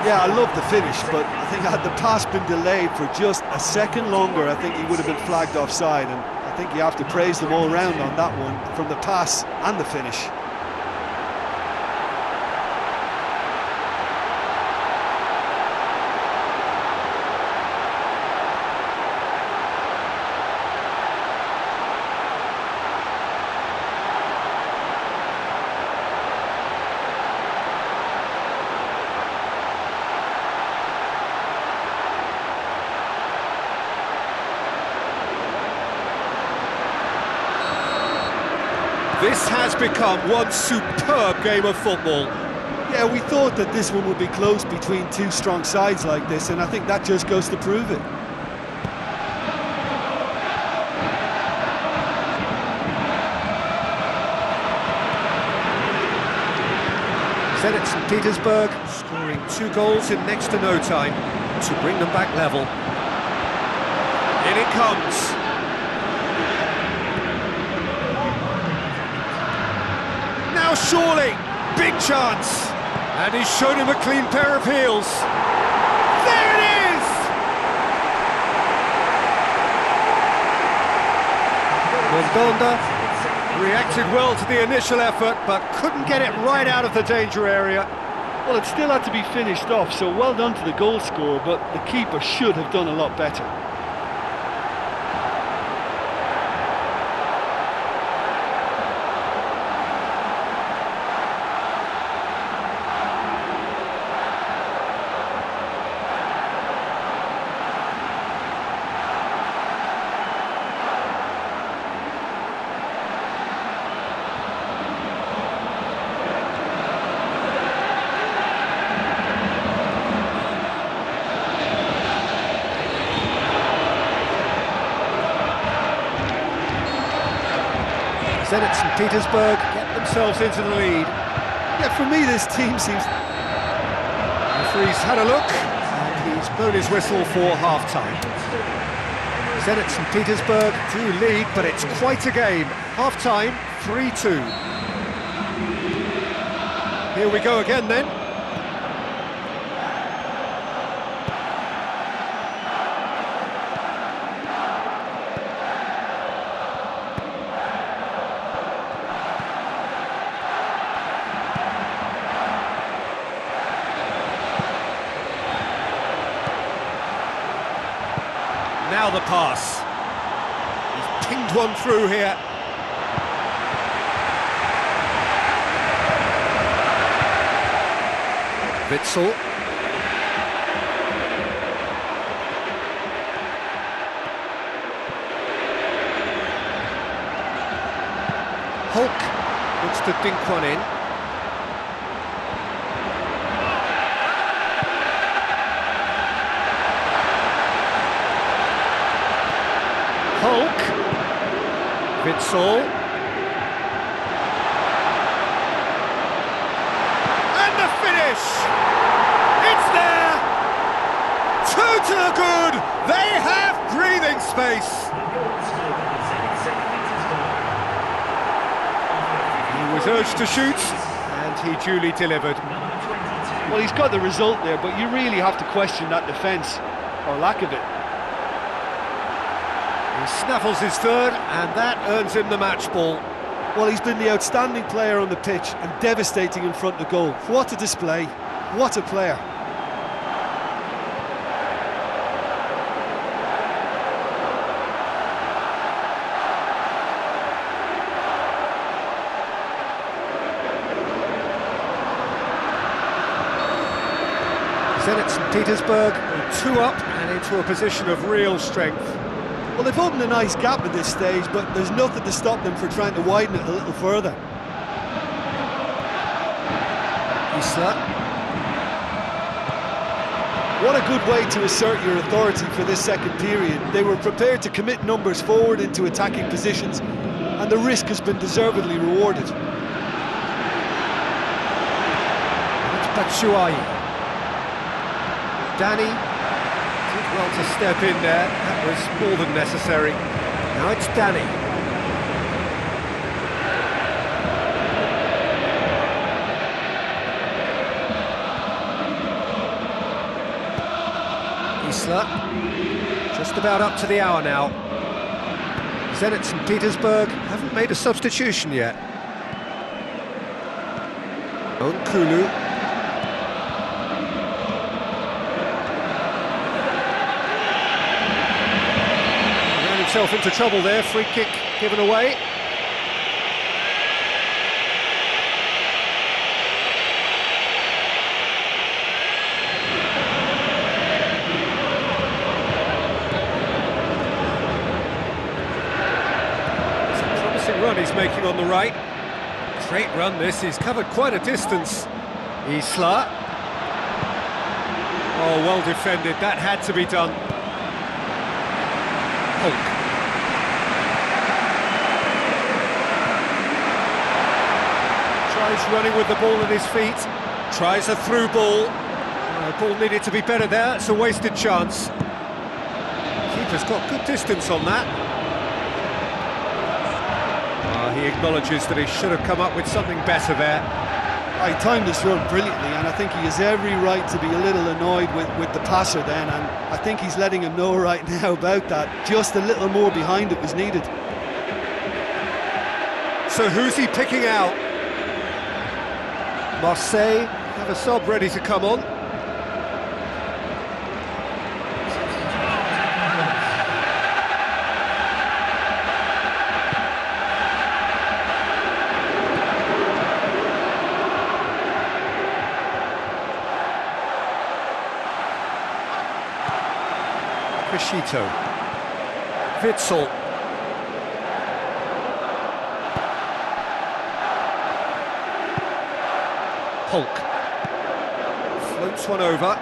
Yeah, I love the finish, but I think had the pass been delayed for just a second longer, I think he would have been flagged offside, and I think you have to praise them all round on that one, from the pass and the finish. This has become one superb game of football. Yeah, we thought that this one would be close between two strong sides like this, and I think that just goes to prove it. Zenit St. Petersburg scoring 2 goals in next to no time to bring them back level. In it comes. Now surely, big chance, and he's shown him a clean pair of heels. There it is! Mondonda reacted well to the initial effort, but couldn't get it right out of the danger area. Well, it still had to be finished off, so well done to the goal scorer, but the keeper should have done a lot better. Zenit St. Petersburg get themselves into the lead. Yeah, for me this team seems... The referee's had a look, and he's blown his whistle for half-time. Zenit St. Petersburg do lead, but it's quite a game. Half-time, 3-2. Here we go again then. Now the pass. He's pinged one through here. Witsel. Hulk looks to dink one in. Hulk, Witsel, and the finish! It's there! 2 to the good! They have breathing space! He was urged to shoot, and he duly delivered. Well, he's got the result there, but you really have to question that defence, or lack of it. He snaffles his third, and that earns him the match ball. Well, he's been the outstanding player on the pitch and devastating in front of goal. What a display, what a player. Zenit St. Petersburg go 2 up and into a position of real strength. Well, they've opened a nice gap at this stage, but there's nothing to stop them from trying to widen it a little further. Isla. What a good way to assert your authority for this second period. They were prepared to commit numbers forward into attacking positions, and the risk has been deservedly rewarded. It's Batshuayi. Danny did well to step in there, that was more than necessary. Now it's Danny. Isla, just about up to the hour now. Zenit St. Petersburg haven't made a substitution yet. Onkulu. Ran himself into trouble there, free kick given away. Run he's making on the right. Great run this, he's covered quite a distance. Isla. Oh, well defended, that had to be done. Hulk. Tries running with the ball at his feet. Tries a through ball. Ball needed to be better there, it's a wasted chance. Keeper's got good distance on that. He acknowledges that he should have come up with something better there. He timed this run brilliantly, and I think he has every right to be a little annoyed with the passer then, and I think he's letting him know right now about that. Just a little more behind it was needed. So who's he picking out? Marseille have a sub ready to come on. Crescito, Witzel, Hulk, floats one over,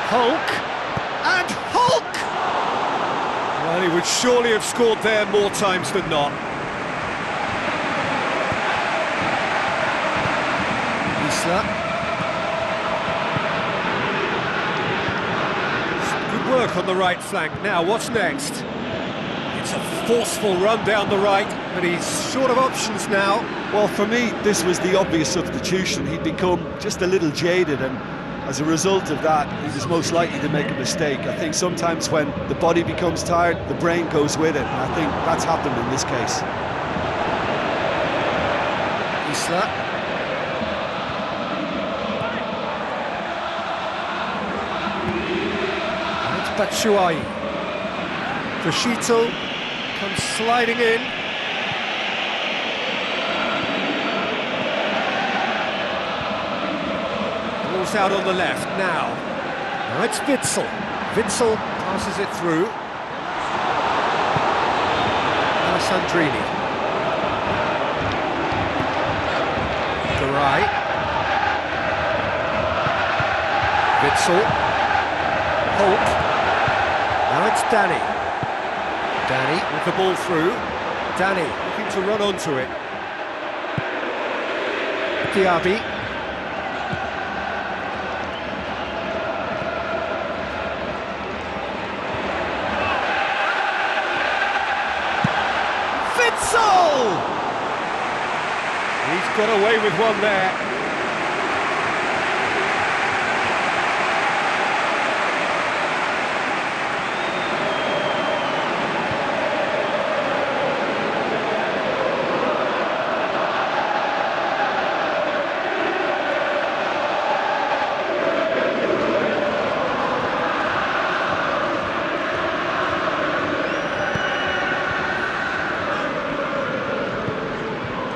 Hulk, and Hulk! Well, he would surely have scored there more times than not. Isla. Work on the right flank. Now, what's next? It's a forceful run down the right, but he's short of options now. Well, for me, this was the obvious substitution. He'd become just a little jaded, and as a result of that, he was most likely to make a mistake. I think sometimes when the body becomes tired, the brain goes with it, and I think that's happened in this case. Isla. Batshuayi. Crescito comes sliding in. Ball's out on the left now. Now it's Witzel. Witzel passes it through. Alessandrini. Garay. Witzel. Hulk. Now it's Danny. Danny with the ball through. Danny looking to run onto it. Diaby. Witzel! He's got away with one there.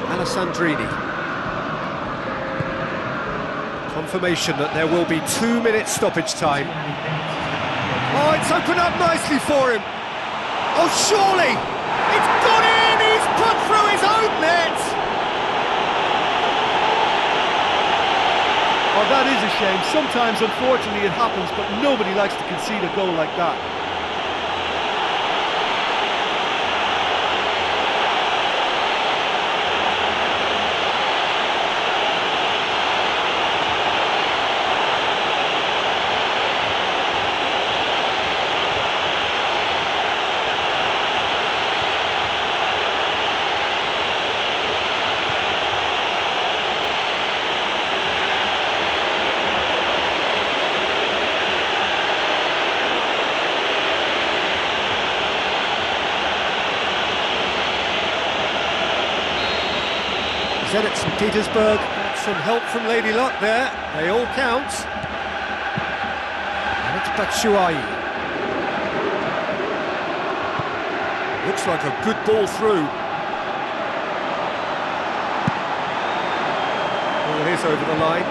Alessandrini. Confirmation that there will be 2 minutes stoppage time. Oh, it's opened up nicely for him. Oh, surely! It's gone in! He's put through his own net! Oh, that is a shame. Sometimes, unfortunately, it happens, but nobody likes to concede a goal like that. Zenit St. Petersburg, some help from Lady Luck there, they all count. And it's Batshuayi. Looks like a good ball through. Ball is over the line.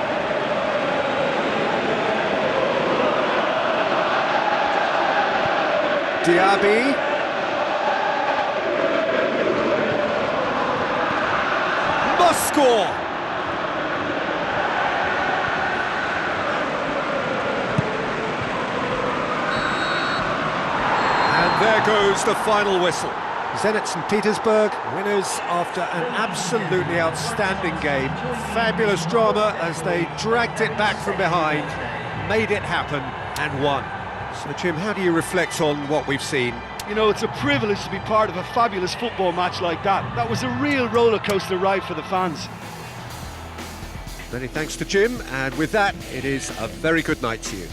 Diaby. Must score! And there goes the final whistle. Zenit St. Petersburg, winners after an absolutely outstanding game. Fabulous drama as they dragged it back from behind, made it happen and won. So Jim, how do you reflect on what we've seen? You know, it's a privilege to be part of a fabulous football match like that. That was a real rollercoaster ride for the fans. Many thanks to Jim, and with that, it is a very good night to you.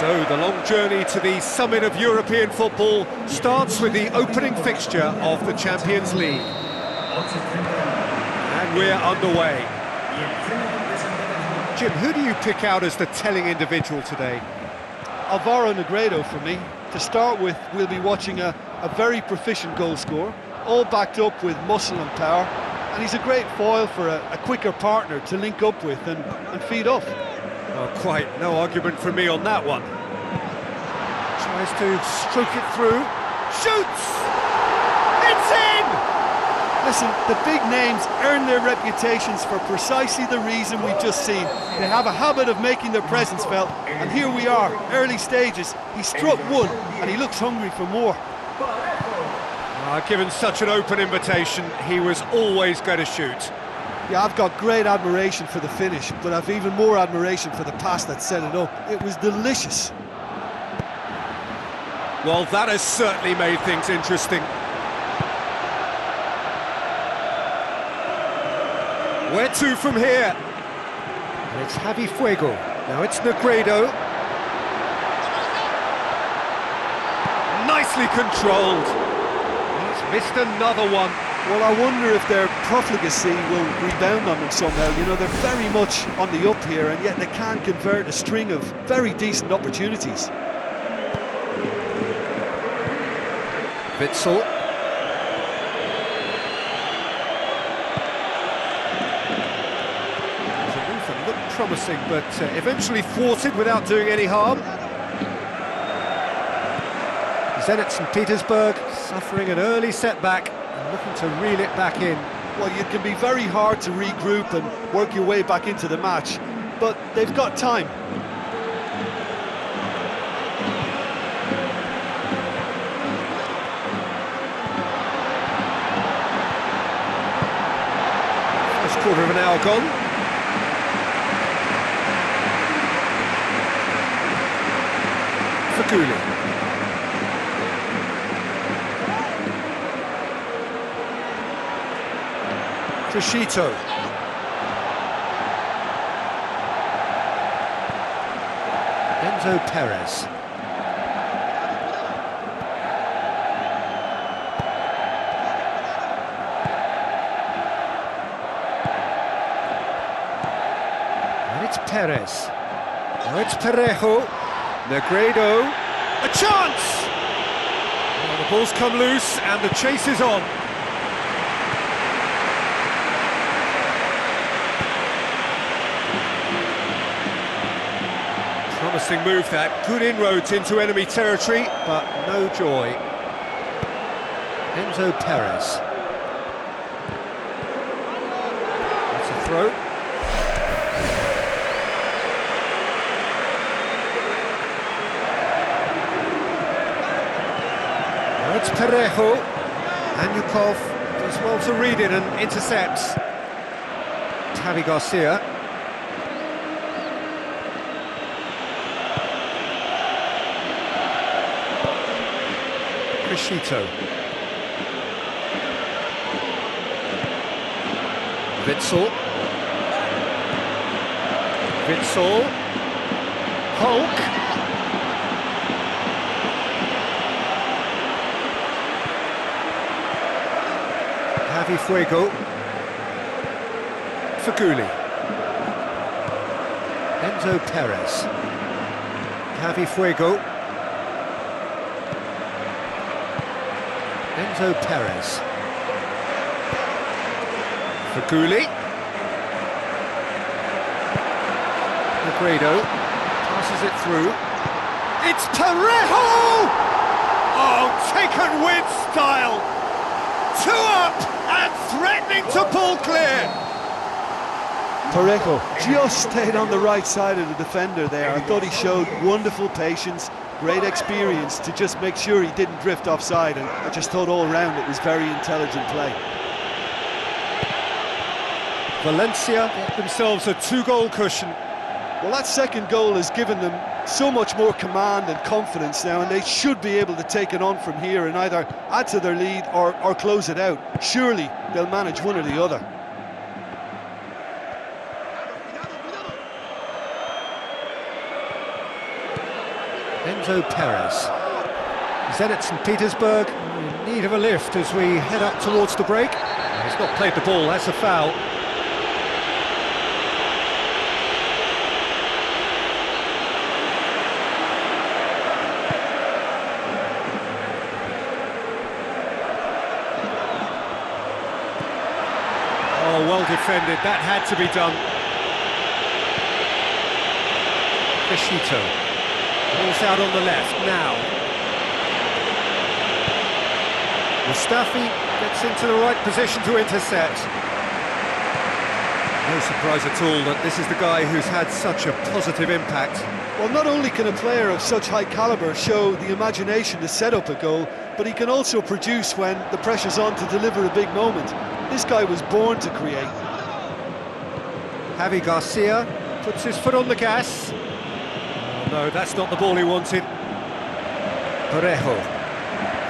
So the long journey to the summit of European football starts with the opening fixture of the Champions League. And we're underway. Jim, who do you pick out as the telling individual today? Alvaro Negredo for me. To start with, we'll be watching a very proficient goal scorer, all backed up with muscle and power, and he's a great foil for a quicker partner to link up with and feed off. Oh, quite no argument from me on that one. Tries to stroke it through, shoots! It's in! Listen, the big names earn their reputations for precisely the reason we've just seen. They have a habit of making their presence felt, and here we are, early stages. He struck one, and he looks hungry for more. Given such an open invitation, he was always going to shoot. Yeah, I've got great admiration for the finish, but I've even more admiration for the pass that set it up. It was delicious. Well, that has certainly made things interesting. Where to from here? And it's Javi Fuego. Now it's Negredo. Nicely controlled. He's missed another one. Well, I wonder if their profligacy will rebound on them somehow. You know, they're very much on the up here, and yet they can't convert a string of very decent opportunities. Witsel. The move looked promising, but eventually thwarted without doing any harm. Zenit St. Petersburg suffering an early setback and looking to reel it back in. Well, it can be very hard to regroup and work your way back into the match, but they've got time. First quarter of an hour gone. Faguli. Crescito. Enzo Perez. And it's Perez. Now it's Parejo. Negredo. A chance! Well, the ball's come loose and the chase is on. Promising move that, good inroads into enemy territory, but no joy. Enzo Perez. That's a throw. Now it's Parejo. Anyukov does well to read it and intercepts. Javi Garcia. Crescito. Witsel. Witsel. Hulk. Javi Fuego. Faguli. Enzo Perez. Javi Fuego. Enzo Perez. Faguli. Negredo passes it through. It's Parejo! Oh, taken with style. 2 up and threatening to pull clear. Parejo just stayed on the right side of the defender there. I thought he showed wonderful patience, great experience to just make sure he didn't drift offside, and I just thought all round it was very intelligent play. Valencia get themselves a 2-goal cushion. Well, that second goal has given them so much more command and confidence now, and they should be able to take it on from here and either add to their lead or close it out. Surely they'll manage one or the other. Enzo Perez. Zenit St. Petersburg in need of a lift as we head up towards the break. He's not played the ball, that's a foul. Oh, well defended, that had to be done. Crescito. Ball's out on the left, now. Mustafi gets into the right position to intercept. No surprise at all that this is the guy who's had such a positive impact. Well, not only can a player of such high calibre show the imagination to set up a goal, but he can also produce when the pressure's on to deliver a big moment. This guy was born to create. Javi Garcia puts his foot on the gas. Oh, no, that's not the ball he wanted. Parejo.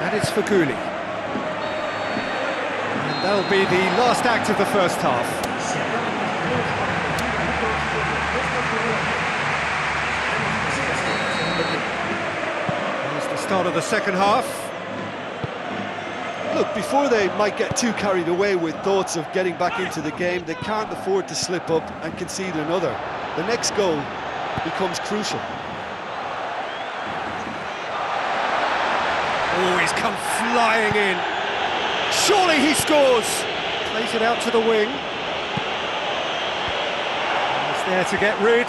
And it's Faguli. And that'll be the last act of the first half. Here's the start of the second half. Look, before they might get too carried away with thoughts of getting back into the game, they can't afford to slip up and concede another. The next goal becomes crucial. Oh, he's come flying in. Surely he scores! Plays it out to the wing. He's there to get rid.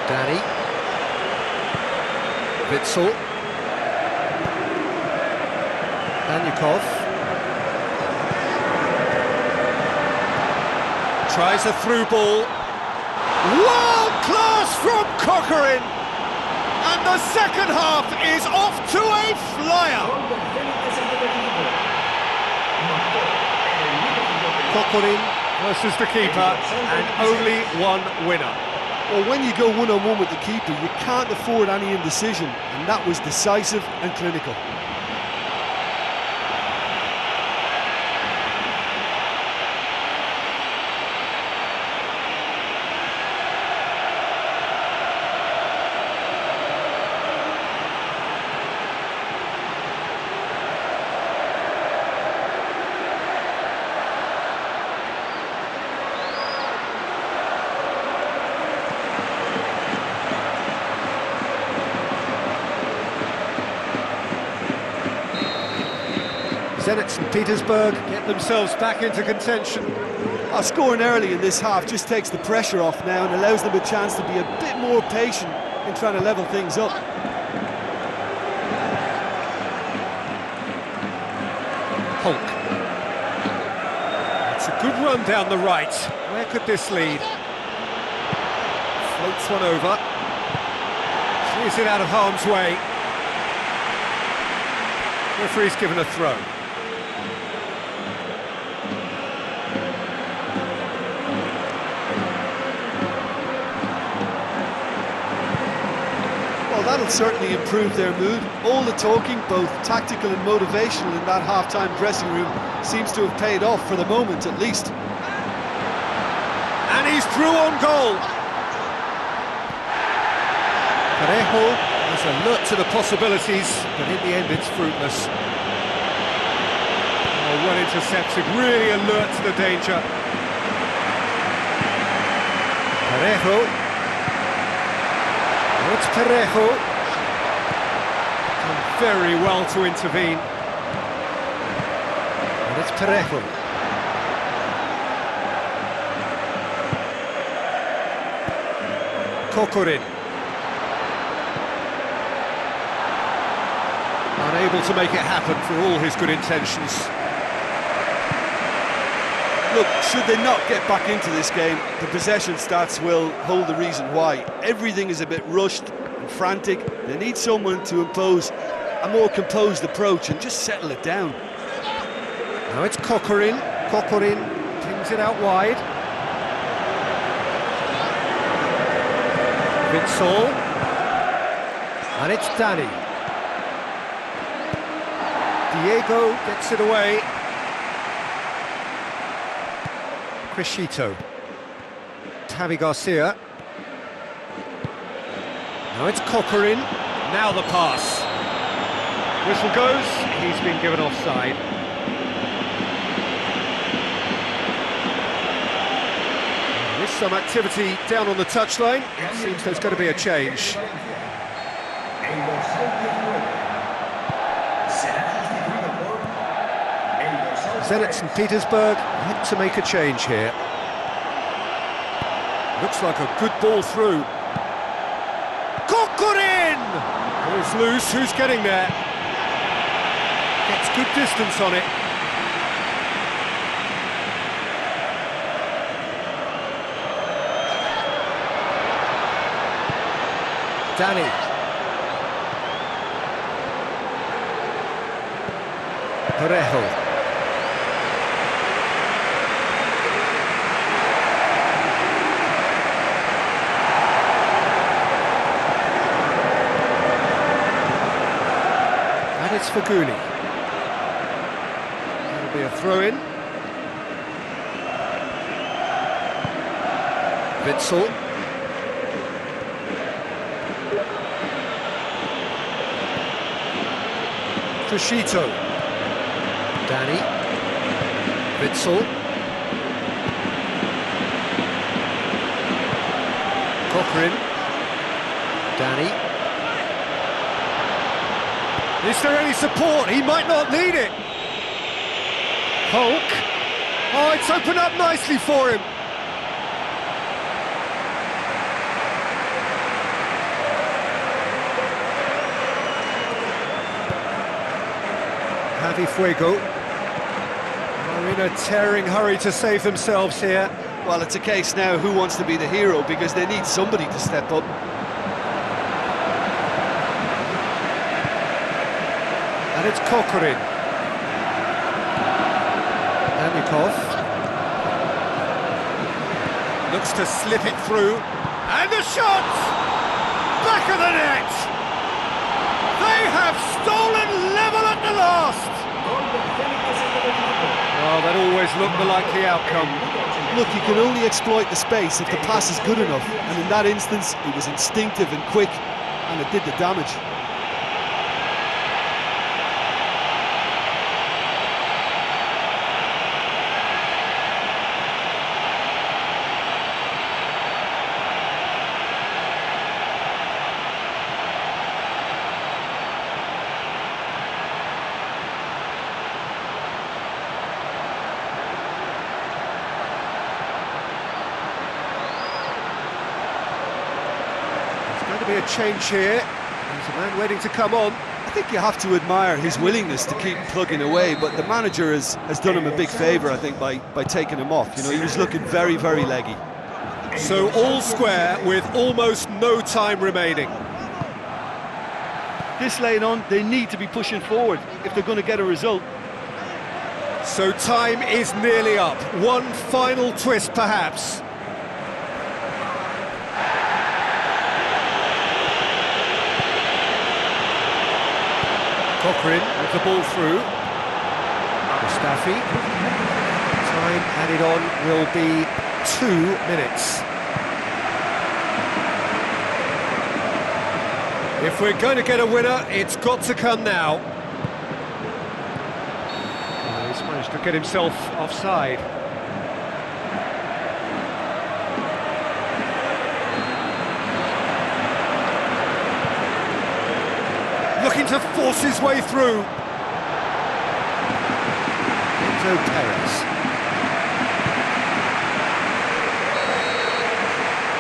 Danny. Witsel. Danyukov. Tries a through ball. World class from Corcoran! And the second half is off to a flyer! Corcoran versus the keeper, and only one winner. Well, when you go one-on-one with the keeper, you can't afford any indecision, and that was decisive and clinical. Zenit St. Petersburg get themselves back into contention. Scoring early in this half just takes the pressure off now and allows them a chance to be a bit more patient in trying to level things up. Hulk. It's a good run down the right. Where could this lead? Floats one over. Clears it out of harm's way. Referee's given a throw. Well, that'll certainly improve their mood. All the talking, both tactical and motivational in that half-time dressing room, seems to have paid off for the moment at least. And he's through on goal. Parejo is alert to the possibilities, but in the end it's fruitless. Oh, well intercepted, really alert to the danger. Parejo. It's Parejo. Done very well to intervene. And it's Parejo. Corcoran. Unable to make it happen for all his good intentions. Look, should they not get back into this game, the possession stats will hold the reason why. Everything is a bit rushed and frantic. They need someone to impose a more composed approach and just settle it down. Now it's Corcoran. Corcoran pings it out wide. Witsel. And it's Danny. Diego gets it away. Crescito. Tavi Garcia. Now it's Coquelin. Now the pass. Whistle goes, he's been given offside. There's some activity down on the touchline. It seems there's going to be a change. Zenit St. Petersburg look to make a change here. Looks like a good ball through. Coquelin! It's loose, who's getting there? Gets good distance on it. Danny. Parejo. And it's Faguni. That'll be a throw-in. Witzel. Crescito. Danny. Witzel. Coquelin. Danny. Is there any support? He might not need it. Hulk. Oh, it's opened up nicely for him. Javi Fuego are in a tearing hurry to save themselves here. Well, it's a case now who wants to be the hero, because they need somebody to step up. And it's Coquelin. Amikov looks to slip it through. And the shot! Back of the net! They have stolen level at the last! Oh, that always looked the likely outcome. Look, you can only exploit the space if the pass is good enough, and in that instance, it was instinctive and quick, and it did the damage. Be a change here. There's a man waiting to come on. I think you have to admire his willingness to keep plugging away, but the manager has done him a big favour, I think, by taking him off. You know, he was looking very, very leggy. So all square with almost no time remaining. This late on, they need to be pushing forward if they're going to get a result. So time is nearly up. One final twist, perhaps. Coquelin with the ball through. Mustafi. Time added on will be 2 minutes. If we're going to get a winner, it's got to come now. Oh, he's managed to get himself offside. Looking to force his way through. Enzo Perez.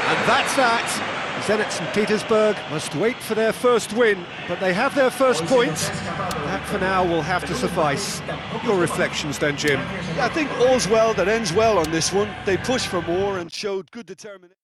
And that's that. Zenit St. Petersburg must wait for their first win, but they have their first point. That for now will have to suffice. Your reflections then, Jim? Yeah, I think all's well that ends well on this one. They pushed for more and showed good determination.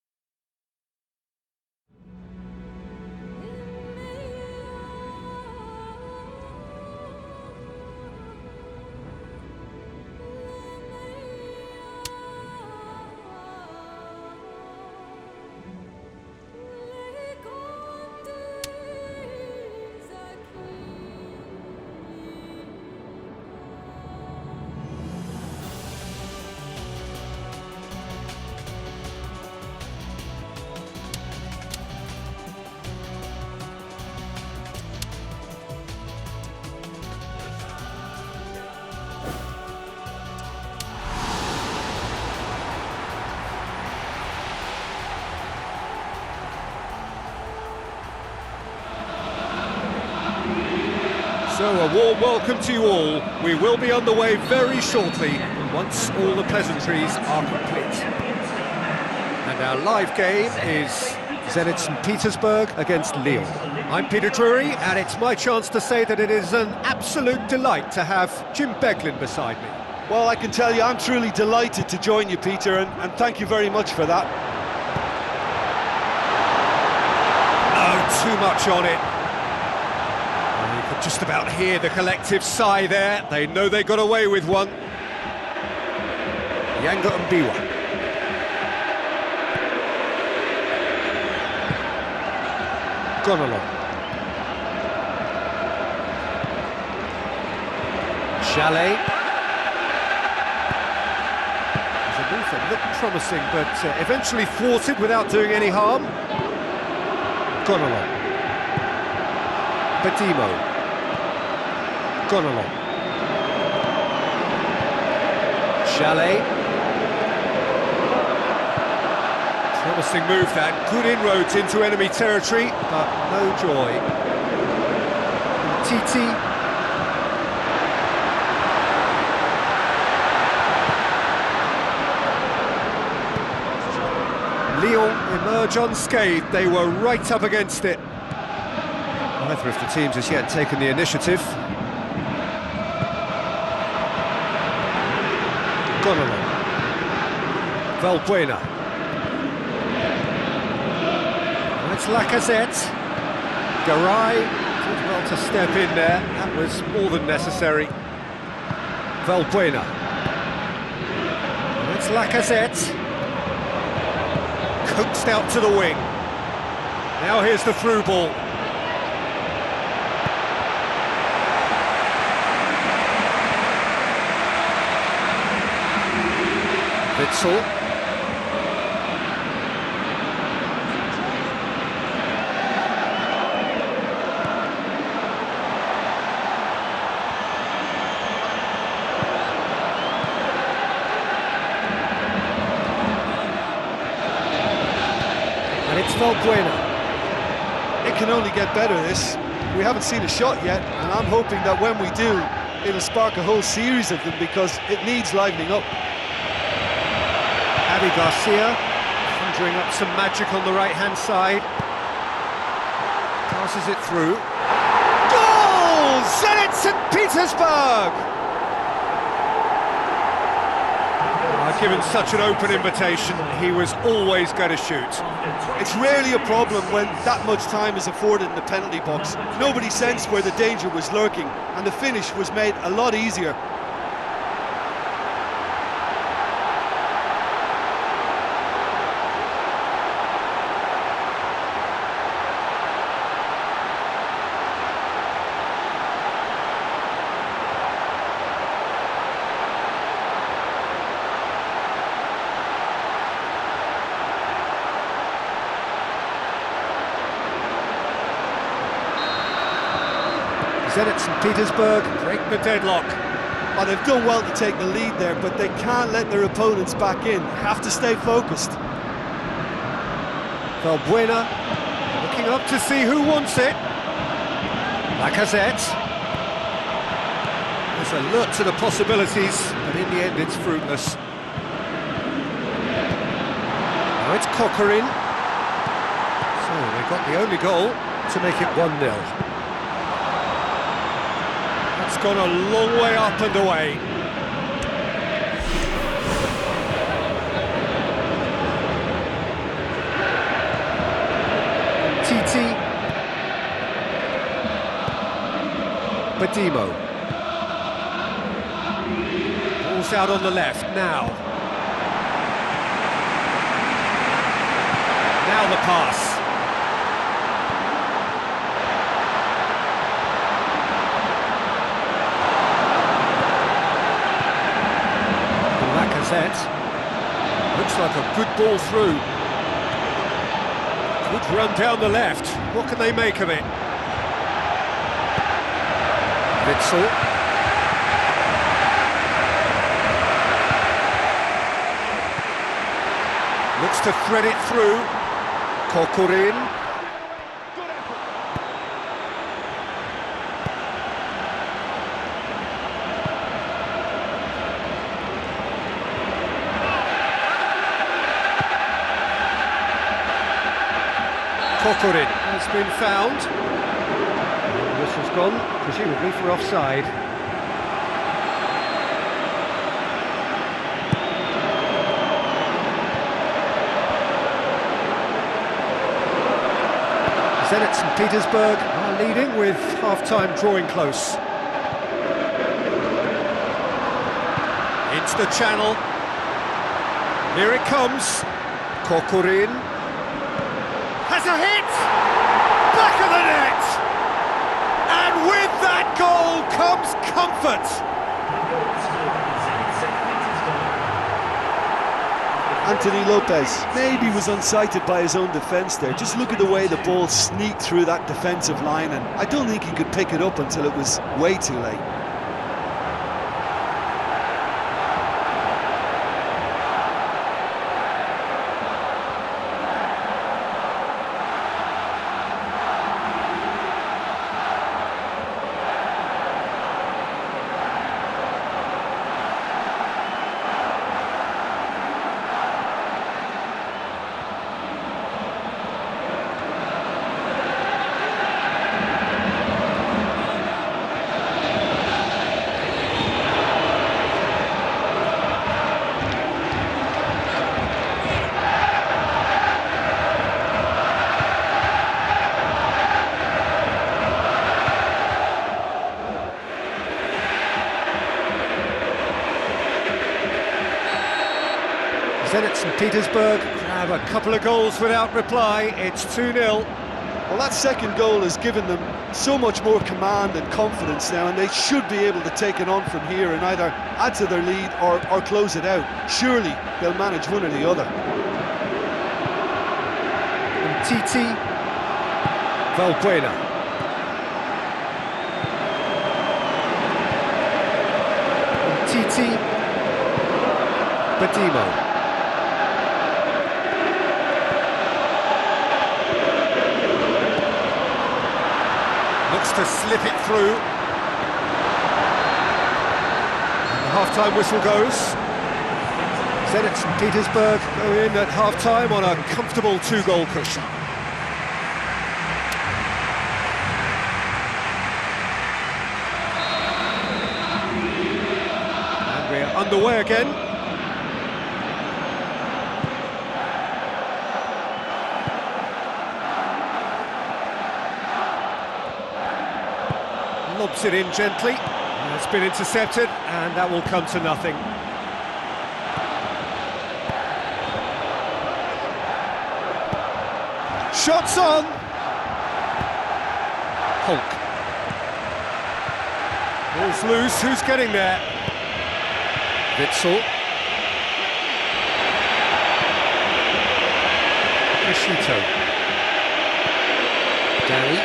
warm welcome to you all. We will be on the way very shortly, once all the pleasantries are complete. And our live game is Zenit St. Petersburg against Lyon. I'm Peter Drury, and it's my chance to say that it is an absolute delight to have Jim Beglin beside me. Well, I can tell you I'm truly delighted to join you, Peter, and thank you very much for that. No, too much on it. You could just about hear the collective sigh there. They know they got away with one. Yanga and Biwa. Gone along. Chalet. There's a move that looked promising, but eventually thwarted without doing any harm. Gone along. Badimo. Gone along. Chalet. Promising move that. Good inroads into enemy territory, but no joy. Titi. Lyon emerge unscathed. They were right up against it. Neither of the teams has yet taken the initiative. Gone along. Valbuena. It's Lacazette. Garay did well to step in there. That was more than necessary. Valbuena. It's Lacazette. Coaxed out to the wing. Now here's the through ball. Witzel. And it's Valbuena. It can only get better, this. We haven't seen a shot yet, and I'm hoping that when we do, it'll spark a whole series of them, because it needs livening up. Javi Garcia, conjuring up some magic on the right-hand side. Passes it through. Goal! Zenit St. Petersburg! Given such an open invitation, he was always going to shoot. It's rarely a problem when that much time is afforded in the penalty box. Nobody sensed where the danger was lurking, and the finish was made a lot easier. Zenit St. Petersburg break the deadlock. Oh, they've done well to take the lead there, but they can't let their opponents back in. Have to stay focused. Valbuena looking up to see who wants it. Lacazette. There's alert to the possibilities, but in the end it's fruitless. Now it's Coquelin. So they got the only goal to make it 1-0. It's gone a long way up and away. Titi. Badimo. Ball's out on the left now. Now the pass. Looks like a good ball through. Good run down the left. What can they make of it? Witzel. Looks to thread it through. Coquelin. Kokorin has been found. The whistle's gone, presumably for offside. Zenit St. Petersburg are leading with half-time drawing close. Into the channel. Here it comes. Kokorin has a hit! Back of the net! And with that goal comes comfort! Anthony Lopez maybe was unsighted by his own defence there. Just look at the way the ball sneaked through that defensive line, and I don't think he could pick it up until it was way too late. Zenit St. Petersburg have a couple of goals without reply. It's 2-0. Well, that second goal has given them so much more command and confidence now, and they should be able to take it on from here and either add to their lead or close it out. Surely they'll manage one or the other. Titi Valbuena. Titi Badimo. Looks to slip it through. And the half-time whistle goes. Zenit St. Petersburg go in at half-time on a comfortable 2-goal cushion. And we're underway again. Lobs it in gently, and it's been intercepted, and that will come to nothing. Shots on! Hulk. Ball's loose, who's getting there? Witzel. Nishito. Danny.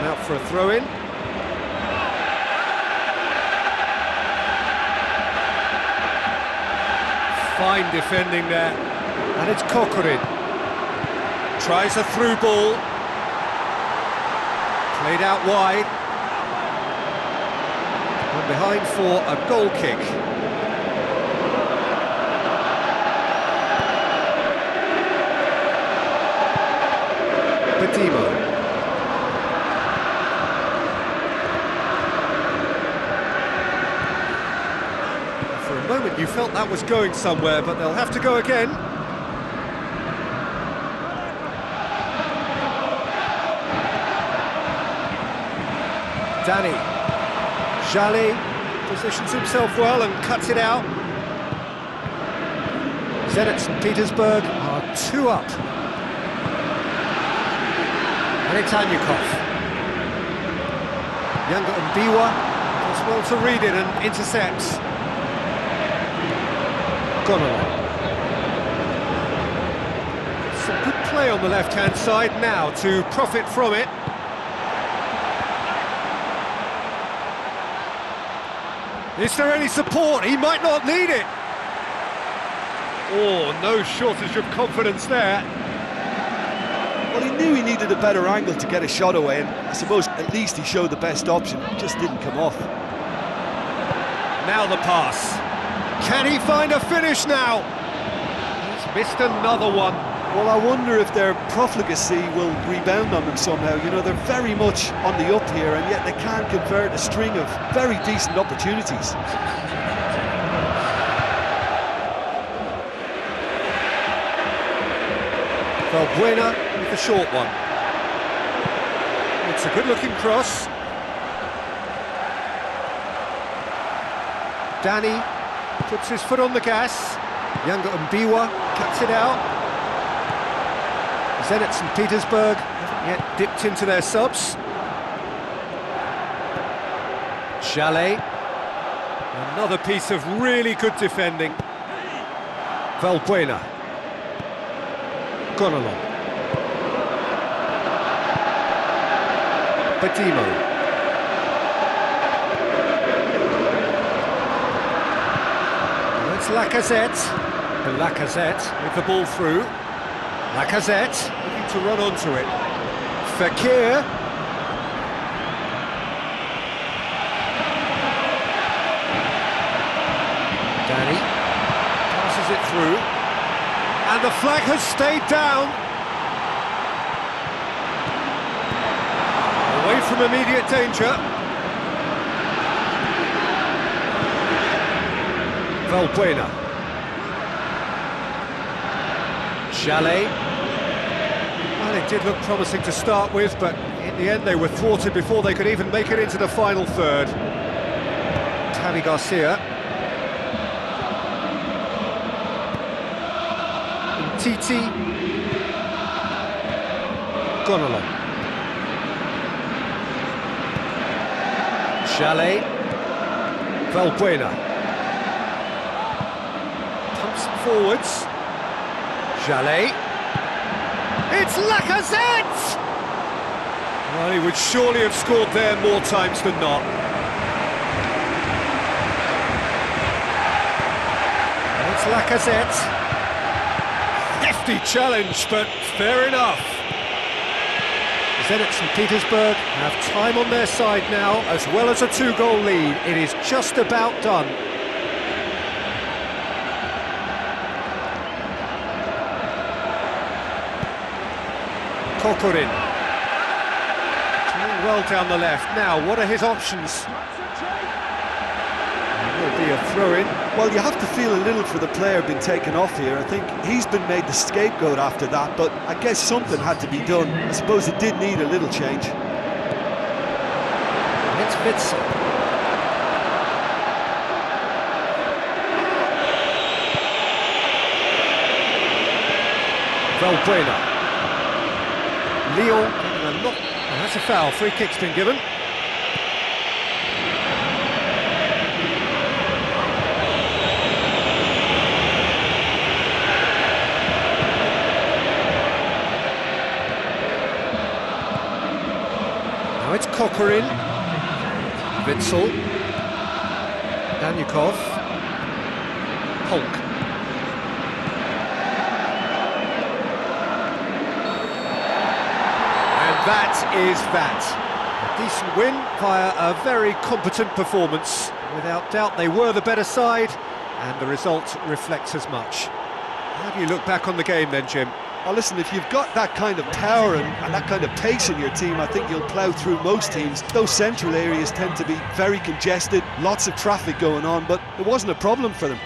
Out for a throw-in. Fine defending there. And it's Kokorin. Tries a through ball. Played out wide. And behind for a goal kick. Badimo. Moment you felt that was going somewhere, but they'll have to go again. Danny Jali positions himself well and cuts it out. Zenit St. Petersburg are 2 up. And it's Anyukov. Younger Mbiwa does well to read it and intercepts. Some good play on the left-hand side now to profit from it. Is there any support? He might not need it. Oh, no shortage of confidence there. Well, he knew he needed a better angle to get a shot away, and I suppose at least he showed the best option. It just didn't come off. Now the pass. Can he find a finish now? He's missed another one. Well, I wonder if their profligacy will rebound on them somehow. You know, they're very much on the up here, and yet they can't convert a string of very decent opportunities. Valbuena with the short one. It's a good-looking cross. Danny puts his foot on the gas. Younger Mbiwa cuts it out. Zenit St. Petersburg haven't yet dipped into their subs. Chalet. Another piece of really good defending. Valbuena. Gone along. Badimo. It's Lacazette. Lacazette with the ball through. Lacazette looking to run onto it. Fekir. Danny passes it through. And the flag has stayed down. Away from immediate danger. Valbuena. Chalet. Well, it did look promising to start with, but in the end they were thwarted before they could even make it into the final third. Javi Garcia. Titi. Gone along. Chalet. Valbuena. Pumps it forwards. Chalet. It's Lacazette! Well, he would surely have scored there more times than not. It's Lacazette. Hefty challenge, but fair enough. Zenit St. Petersburg have time on their side now, as well as a two-goal lead. It is just about done. Kokorin. Doing well down the left. Now, what are his options? It will be a throw-in. Well, you have to feel a little for the player being taken off here. I think he's been made the scapegoat after that, but I guess something had to be done. I suppose it did need a little change. It's Witzel. Valbuena. Lyon getting a knock. Oh, that's a foul. Free kick's been given. Now it's Kokorin. Witzel. Danyukov. Polk. That is that. A decent win via a very competent performance. Without doubt, they were the better side, and the result reflects as much. How do you look back on the game then, Jim? Well, listen, if you've got that kind of power and that kind of pace in your team, I think you'll plough through most teams. Those central areas tend to be very congested, lots of traffic going on, but it wasn't a problem for them.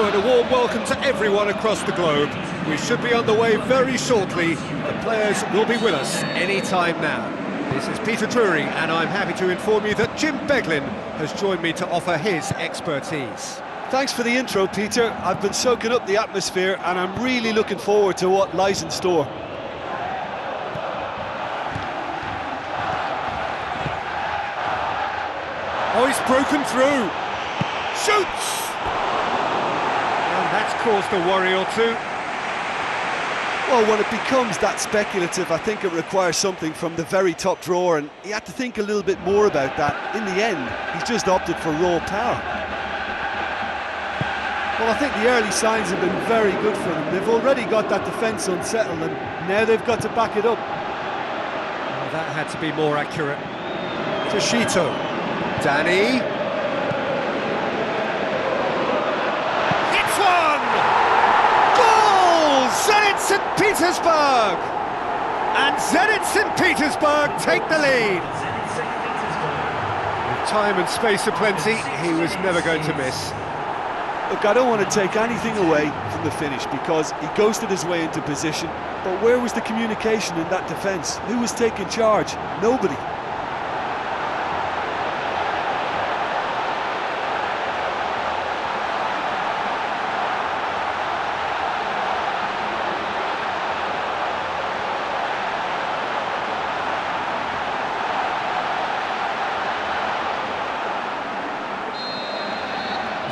hello and a warm welcome to everyone across the globe. We should be on the way very shortly. The players will be with us any time now. This is Peter Drury, and I'm happy to inform you that Jim Beglin has joined me to offer his expertise. Thanks for the intro, Peter. I've been soaking up the atmosphere and I'm really looking forward to what lies in store. Oh, he's broken through. Shoots! And that's caused a worry or two. Well, when it becomes that speculative, I think it requires something from the very top drawer, and he had to think a little bit more about that. In the end, he's just opted for raw power. Well, I think the early signs have been very good for them. They've already got that defence unsettled, and now they've got to back it up. Oh, that had to be more accurate. Снято. Danny. Hits one! Goal! Zenit St. Petersburg! And Zenit St. Petersburg take the lead. With time and space aplenty, he was never going to miss. Look, I don't want to take anything away from the finish because he ghosted his way into position, but where was the communication in that defence? Who was taking charge? Nobody.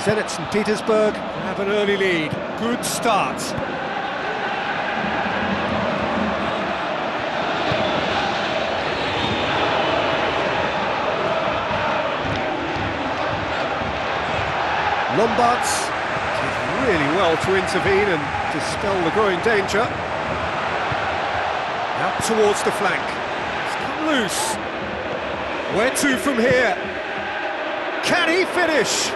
Zenit St. Petersburg have an early lead. Good start. Lombards did really well to intervene and dispel the growing danger. Out towards the flank. It's come loose. Where to from here? Can he finish?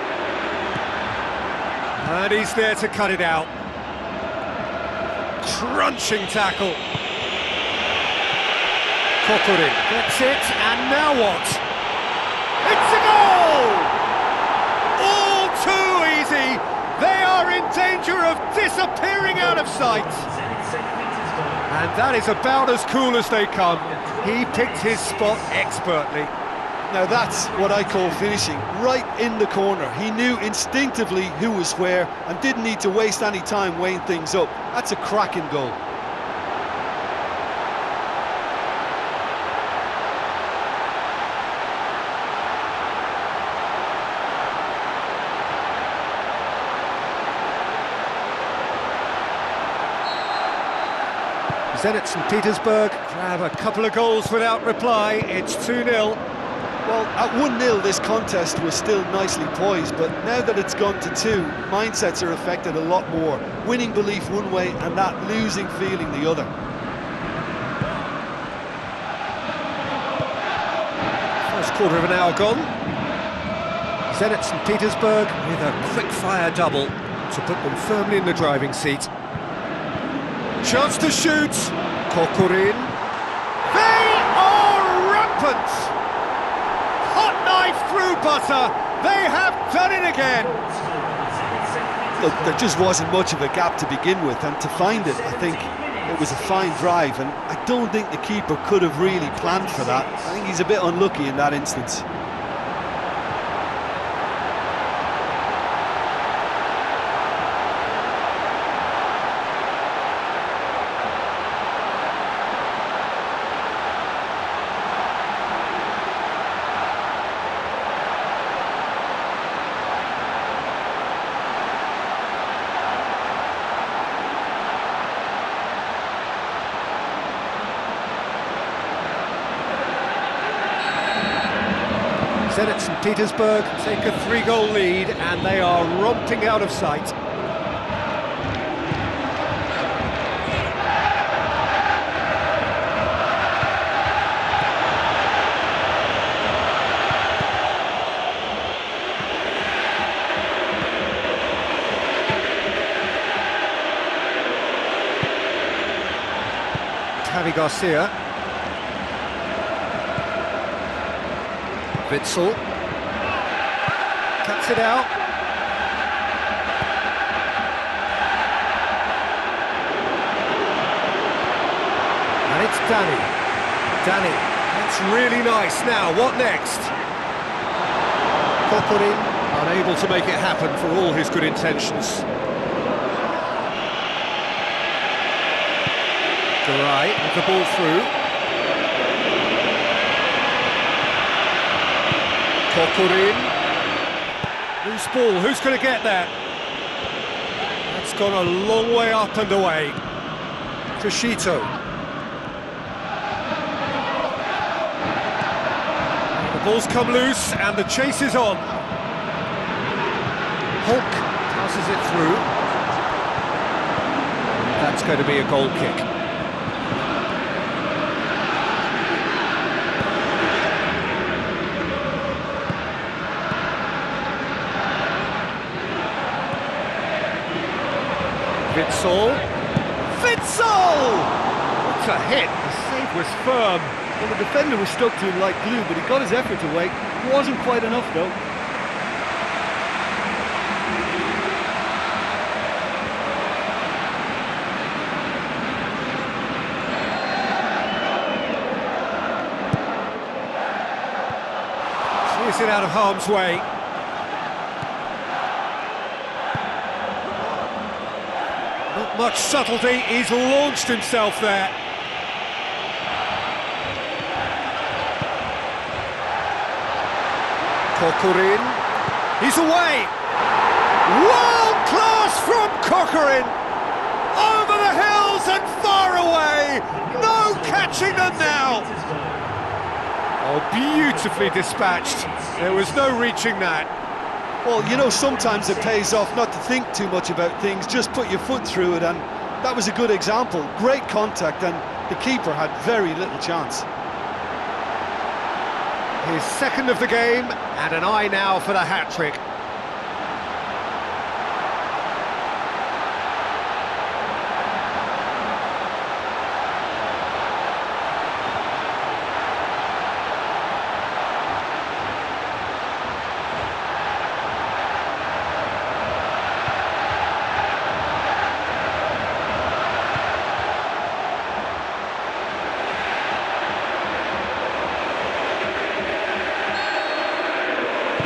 And he's there to cut it out. Crunching tackle. Kokorin gets it, and now what? It's a goal! All too easy. They are in danger of disappearing out of sight. And that is about as cool as they come. He picked his spot expertly. Now that's what I call finishing, right in the corner. He knew instinctively who was where and didn't need to waste any time weighing things up. That's a cracking goal. Zenit St. Petersburg grab a couple of goals without reply. It's 2-0. Well, at 1-0 this contest was still nicely poised, but now that it's gone to 2, mindsets are affected a lot more. Winning belief one way and that losing feeling the other. First quarter of an hour gone. Zenit St. Petersburg with a quick-fire double to put them firmly in the driving seat. Chance to shoot. Kokorin. They are rampant! Hot knife through butter. They have done it again. Look, there just wasn't much of a gap to begin with, and to find it, I think it was a fine drive, and I don't think the keeper could have really planned for that. I think he's a bit unlucky in that instance. Zenit St. Petersburg take a 3-goal lead and they are romping out of sight. Javi Garcia. Witzel cuts it out. Danny. Danny, that's really nice. Now, what next? Kokorin, unable to make it happen for all his good intentions. Garay with the ball through. Kokorin. Loose ball, who's going to get that? That's gone a long way up and away. Toshito. The ball's come loose and the chase is on. Hulk passes it through. That's going to be a goal kick. Witsel! What a hit! The save was firm. Well, the defender was stuck to him like glue, but he got his effort away. It wasn't quite enough, though. Clears it out of harm's way. Not much subtlety, he's launched himself there. Kokorin, he's away! World class from Kokorin! Over the hills and far away! No catching them now! Oh, beautifully dispatched. There was no reaching that. Well, you know, sometimes it pays off not to think too much about things, just put your foot through it, and that was a good example. Great contact, and the keeper had very little chance. His second of the game, and an eye now for the hat-trick.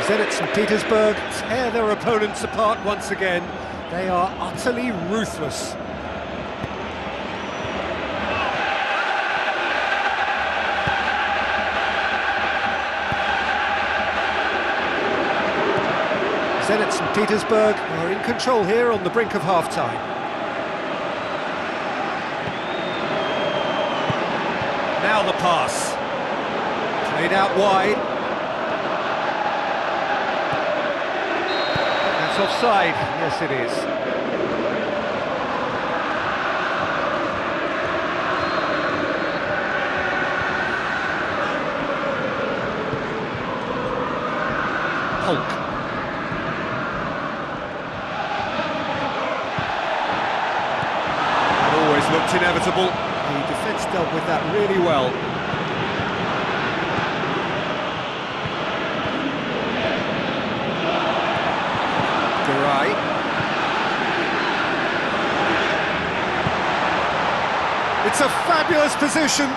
Zenit St. Petersburg tear their opponents apart once again. They are utterly ruthless. Zenit St. Petersburg are in control here on the brink of half-time. Now the pass. Played out wide. Offside, yes it is. Hulk. That always looked inevitable. The defence dealt with that really well. It's a fabulous position.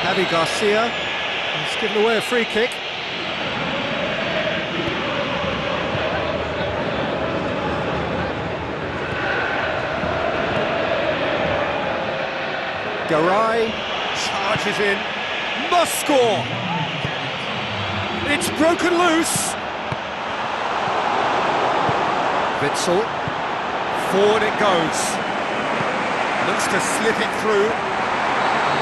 Javi Garcia has given away a free kick. Garay charges in, must score! It's broken loose! Witsel, forward it goes. Looks to slip it through.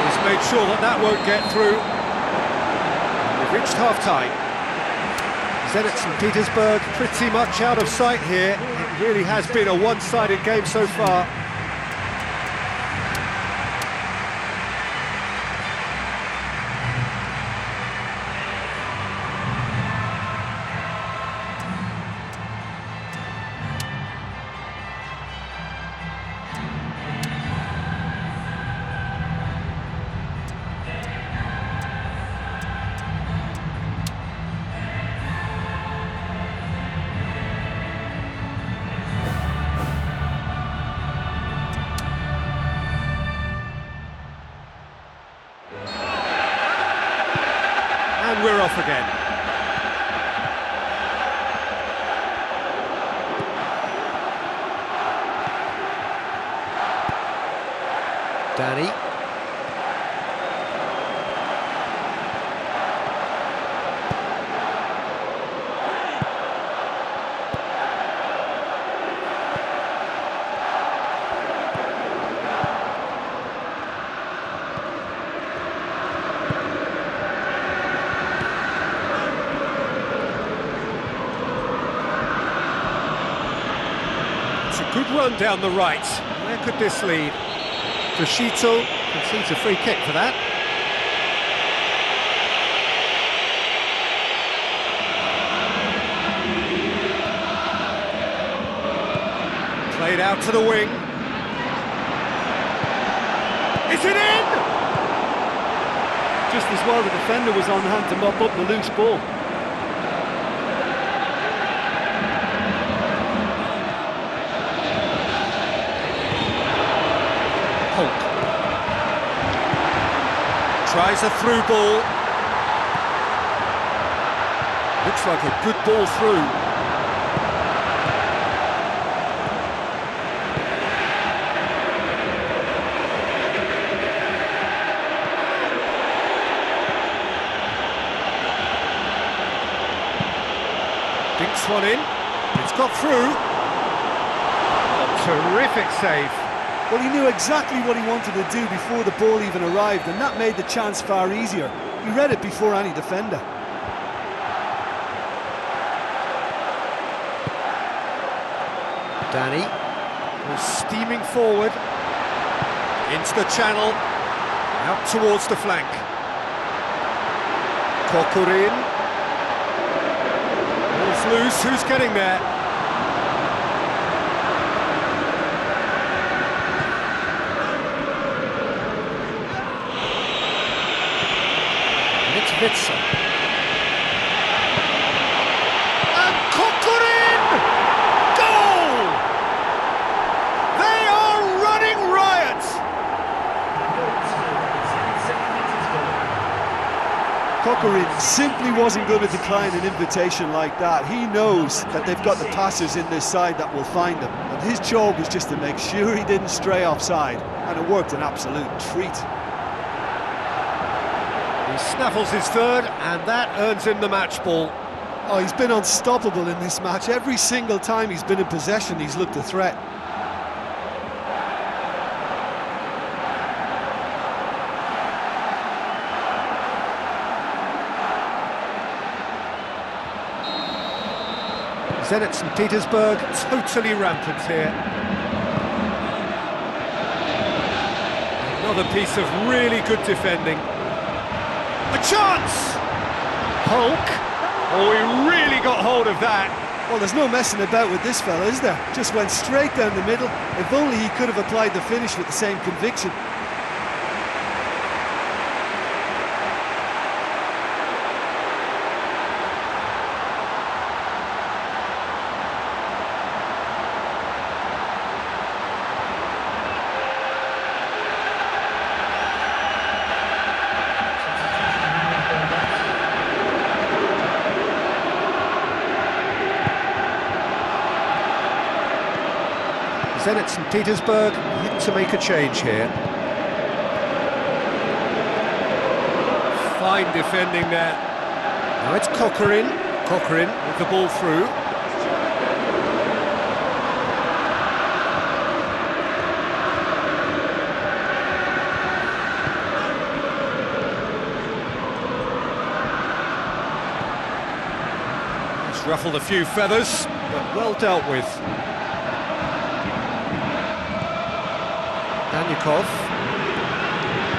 He's made sure that that won't get through. We've reached half-time. Zenit St. Petersburg pretty much out of sight here. It really has been a one-sided game so far. And we're off again. Danny. Good run down the right. Where could this lead? Снято concedes a free kick for that. Played out to the wing. Is it in? Just as well the defender was on hand to mop up the loose ball. Tries a through ball. Looks like a good ball through. Dinks one in. It's got through. Oh, terrific save. Well, he knew exactly what he wanted to do before the ball even arrived, and that made the chance far easier. He read it before any defender. Danny was steaming forward into the channel, out towards the flank. Kokurin. Ball's loose, who's getting there? It's and Kokurin! Goal! They are running riot! Kokurin simply wasn't going to decline an invitation like that. He knows that they've got the passers in this side that will find him. And his job was just to make sure he didn't stray offside. And it worked an absolute treat. Snaffles his third, and that earns him the match ball. Oh, he's been unstoppable in this match. Every single time he's been in possession, he's looked a threat. Zenit St. Petersburg totally rampant here. Another piece of really good defending. A chance! Hulk! Oh, he really got hold of that. Well, there's no messing about with this fella, is there? Just went straight down the middle. If only he could have applied the finish with the same conviction. Zenit St. Petersburg need to make a change here. Fine defending there. Now it's Kokurin. Kokurin with the ball through. It's ruffled a few feathers, but well dealt with. Danyakov.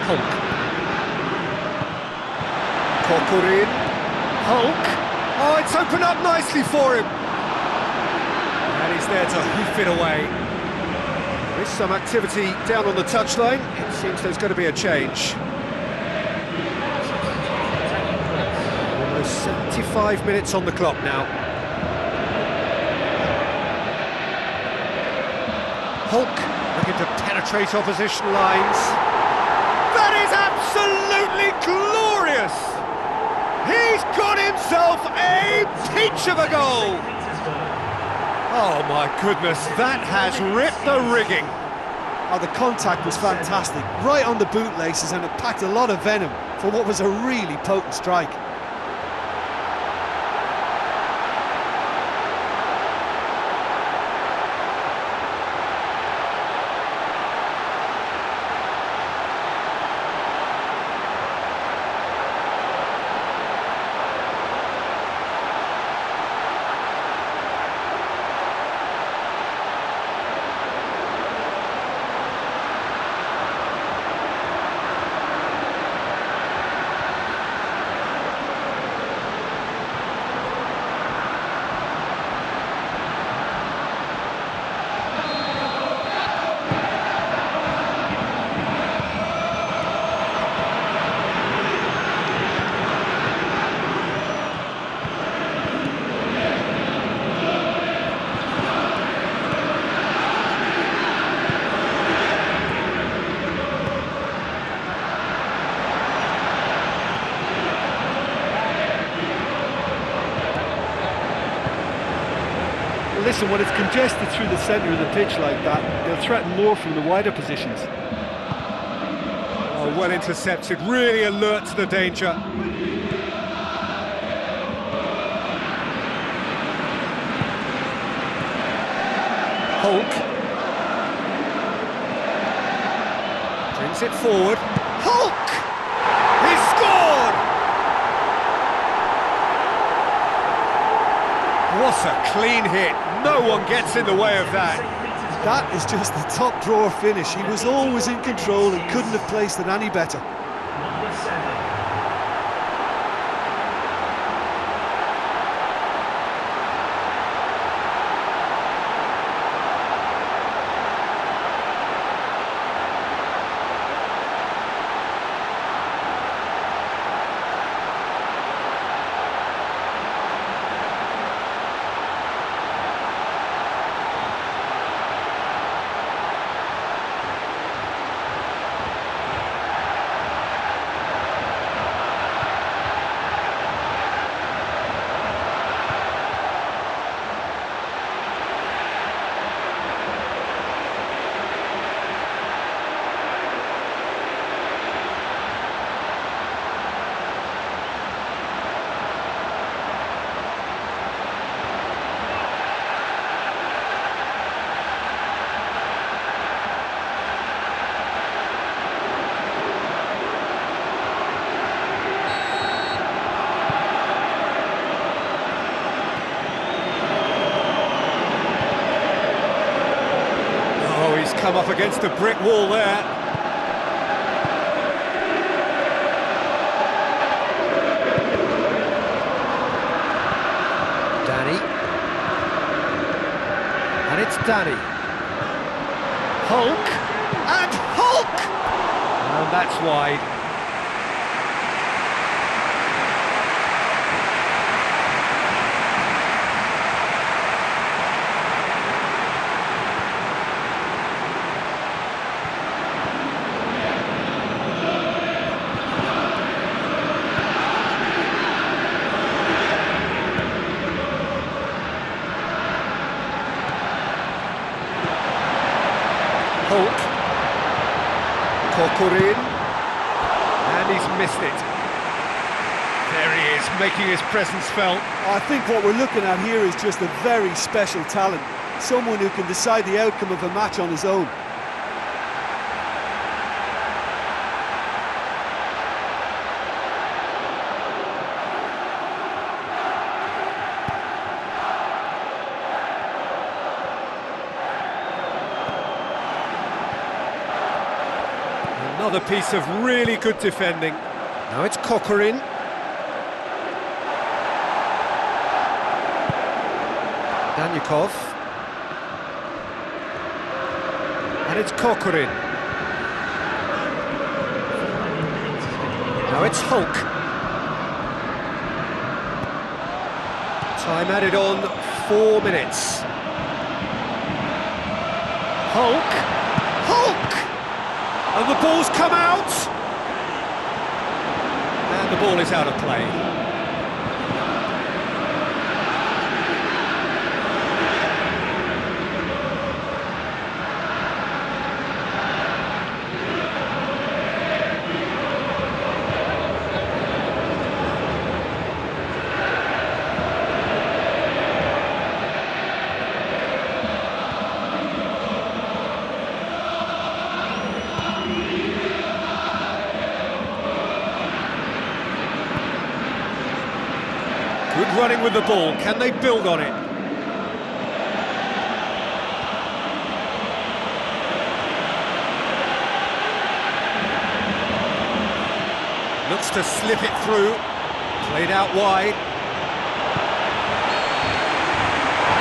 Hulk. Kokurin. Hulk. Oh, it's opened up nicely for him. And he's there to hoof it away. There is some activity down on the touchline. It seems there's going to be a change. Almost 75 minutes on the clock now. Hulk looking to penetrate opposition lines. That is absolutely glorious! He himself a peach of a goal! Oh my goodness, that has ripped the rigging. Oh, the contact was fantastic, right on the bootlaces, and it packed a lot of venom for what was a really potent strike. Listen, when it's congested through the centre of the pitch like that, they'll threaten more from the wider positions. Oh, well intercepted, really alert to the danger. Hulk. Brings it forward. Hulk! He scored! What a clean hit. No one gets in the way of that. That is just the top drawer finish. He was always in control and couldn't have placed it any better. Come up against a brick wall there. Danny. And it's Danny. Hulk. And Hulk! And that's wide. Hulk, Kokorin, and he's missed it. There he is, making his presence felt. I think what we're looking at here is just a very special talent. Someone who can decide the outcome of a match on his own. Another piece of really good defending. Now it's Kokorin. Danyukov. And it's Kokorin. Now it's Hulk. Time added on 4 minutes. Hulk. Hulk! And the ball's come out! And the ball is out of play. Good running with the ball. Can they build on it? Looks to slip it through. Played out wide.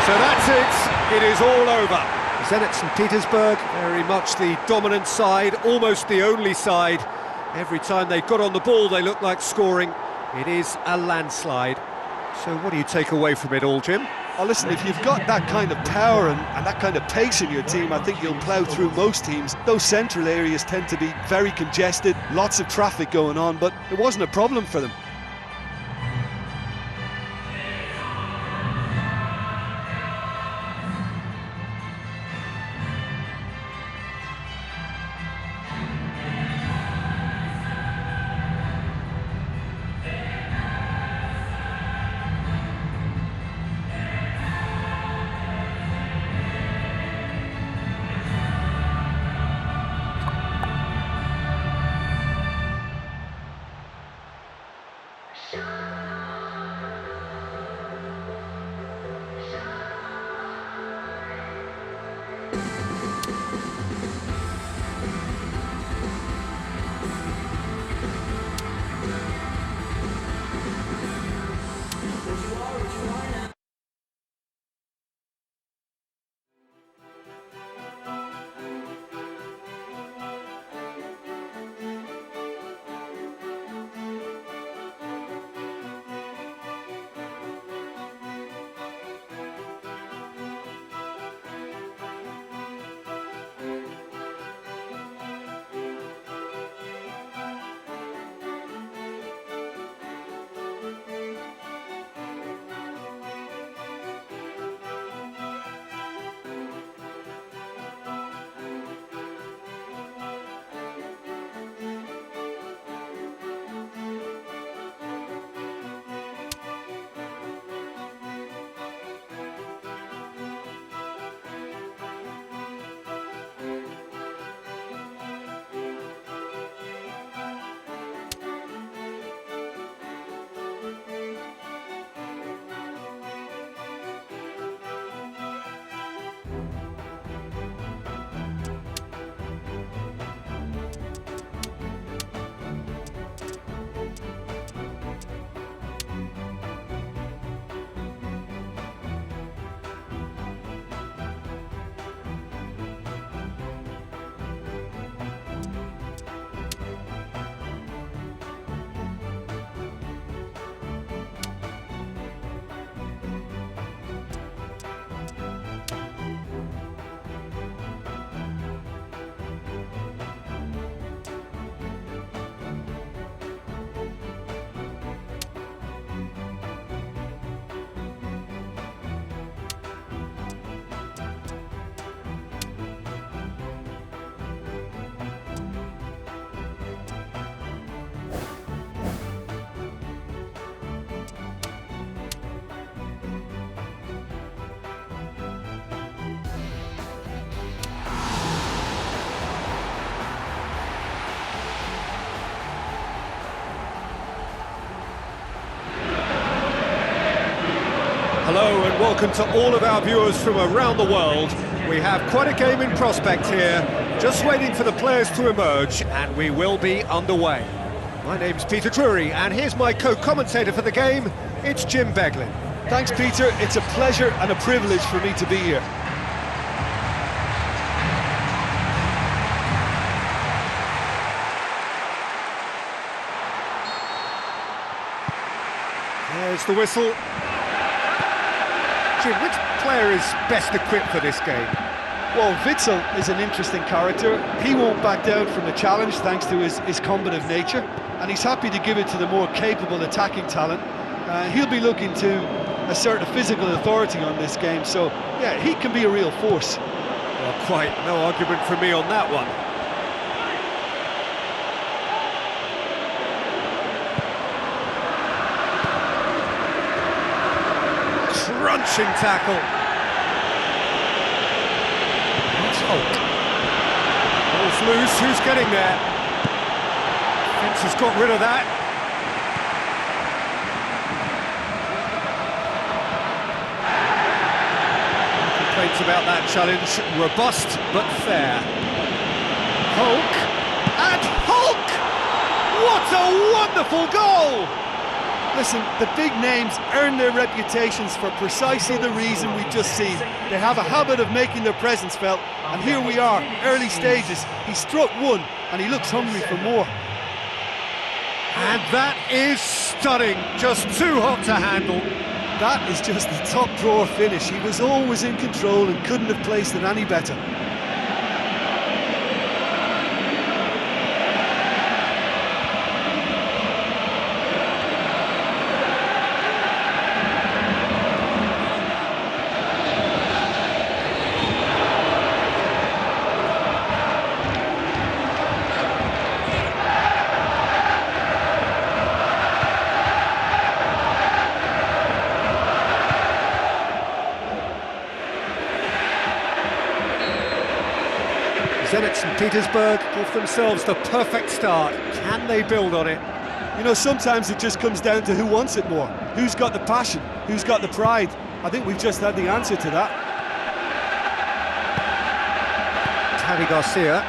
So that's it. It is all over. Zenit St. Petersburg, very much the dominant side, almost the only side. Every time they got on the ball, they looked like scoring. It is a landslide. So what do you take away from it all, Jim? Oh, listen, if you've got that kind of power and that kind of pace in your team, I think you'll plough through most teams. Those central areas tend to be very congested, lots of traffic going on, but it wasn't a problem for them. Hello and welcome to all of our viewers from around the world. We have quite a game in prospect here, just waiting for the players to emerge, and we will be underway. My name's Peter Drury, and here's my co-commentator for the game, it's Jim Beglin. Thanks, Peter. It's a pleasure and a privilege for me to be here. There's the whistle. Jim, which player is best equipped for this game? Well, Witsel is an interesting character. He won't back down from the challenge thanks to his combative nature, and he's happy to give it to the more capable attacking talent. He'll be looking to assert a physical authority on this game, so yeah, he can be a real force. Well, quite no argument from me on that one. Crunching tackle. That's Hulk. Ball's loose, who's getting there? Fence has got rid of that. doubts about that challenge. Robust but fair. Hulk, and Hulk! What a wonderful goal! Listen, the big names earn their reputations for precisely the reason we've just seen. They have a habit of making their presence felt, and here we are, early stages. He struck one, and he looks hungry for more. And that is stunning, just too hot to handle. That is just the top drawer finish. He was always in control and couldn't have placed it any better. Zenit St. Petersburg give themselves the perfect start. Can they build on it? You know, sometimes it just comes down to who wants it more. Who's got the passion? Who's got the pride? I think we've just had the answer to that. Javi Garcia.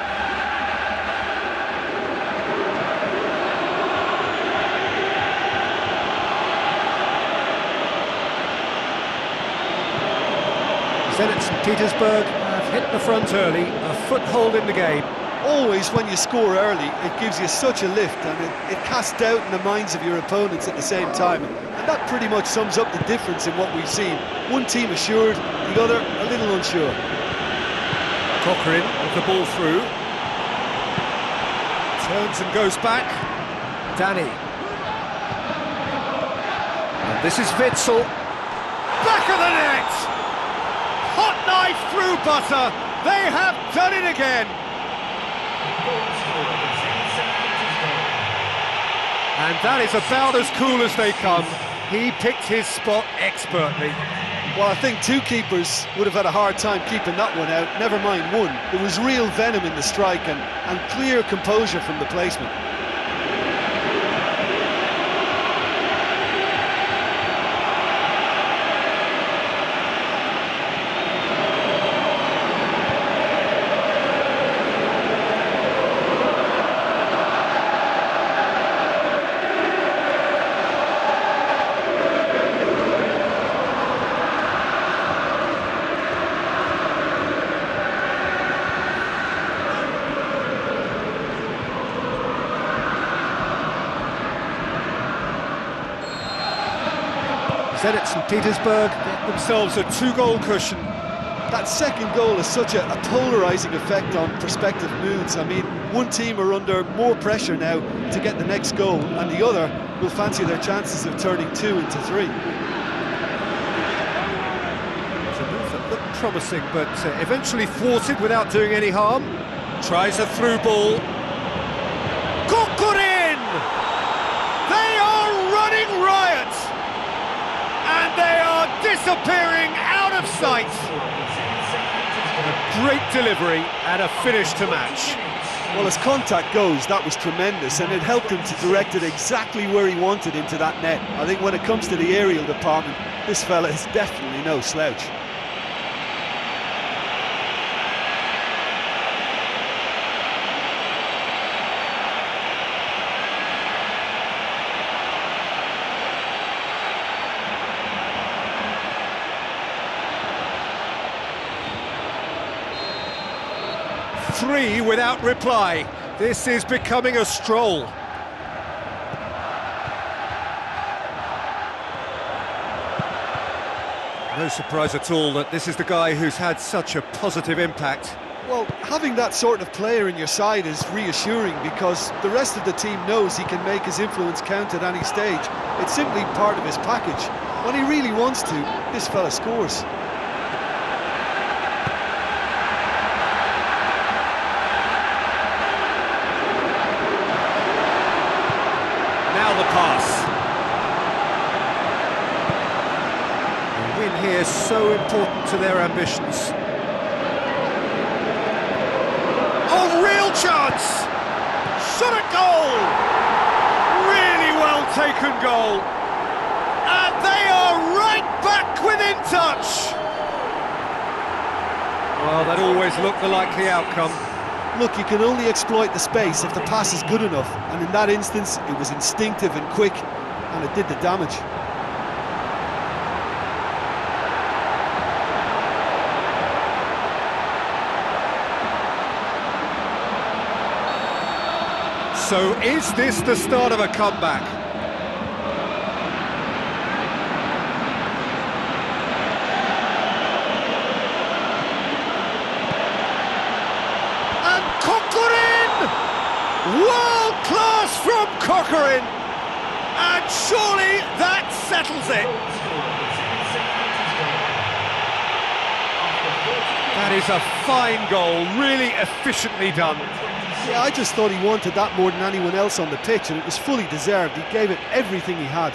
Zenit St. Petersburg have hit the front early, a foothold in the game. Always when you score early, it gives you such a lift, and it casts doubt in the minds of your opponents at the same time. And that pretty much sums up the difference in what we've seen. One team assured, the other a little unsure. Cochrane with the ball through. Turns and goes back. Danny. And this is Witzel. Back of the net! Hot knife through butter. They have done it again. And that is about as cool as they come. He picked his spot expertly. Well, I think two keepers would have had a hard time keeping that one out, never mind one. There was real venom in the strike and clear composure from the placement. Zenit St. Petersburg get themselves a two-goal cushion. That second goal has such a polarising effect on prospective moods. I mean, one team are under more pressure now to get the next goal, and the other will fancy their chances of turning 2 into 3. It's a move that looked promising, but eventually thwarted without doing any harm. Tries a through ball. Cochrane! They are running riot! And they are disappearing out of sight. A great delivery and a finish to match. Well, as contact goes, that was tremendous, and it helped him to direct it exactly where he wanted into that net. I think when it comes to the aerial department, this fella is definitely no slouch. Three without reply. This is becoming a stroll. No surprise at all that this is the guy who's had such a positive impact. Well, having that sort of player in your side is reassuring because the rest of the team knows he can make his influence count at any stage. It's simply part of his package. When he really wants to, this fella scores. Now the pass. The win here is so important to their ambitions. Oh, real chance! Shot at goal! Really well taken goal. And they are right back within touch. Well, that always looked the likely outcome. Look, you can only exploit the space if the pass is good enough, and in that instance, it was instinctive and quick, and it did the damage. So is this the start of a comeback? And Corcoran! World class from Corcoran! And surely that settles it. That is a fine goal, really efficiently done. Yeah, I just thought he wanted that more than anyone else on the pitch, and it was fully deserved. He gave it everything he had.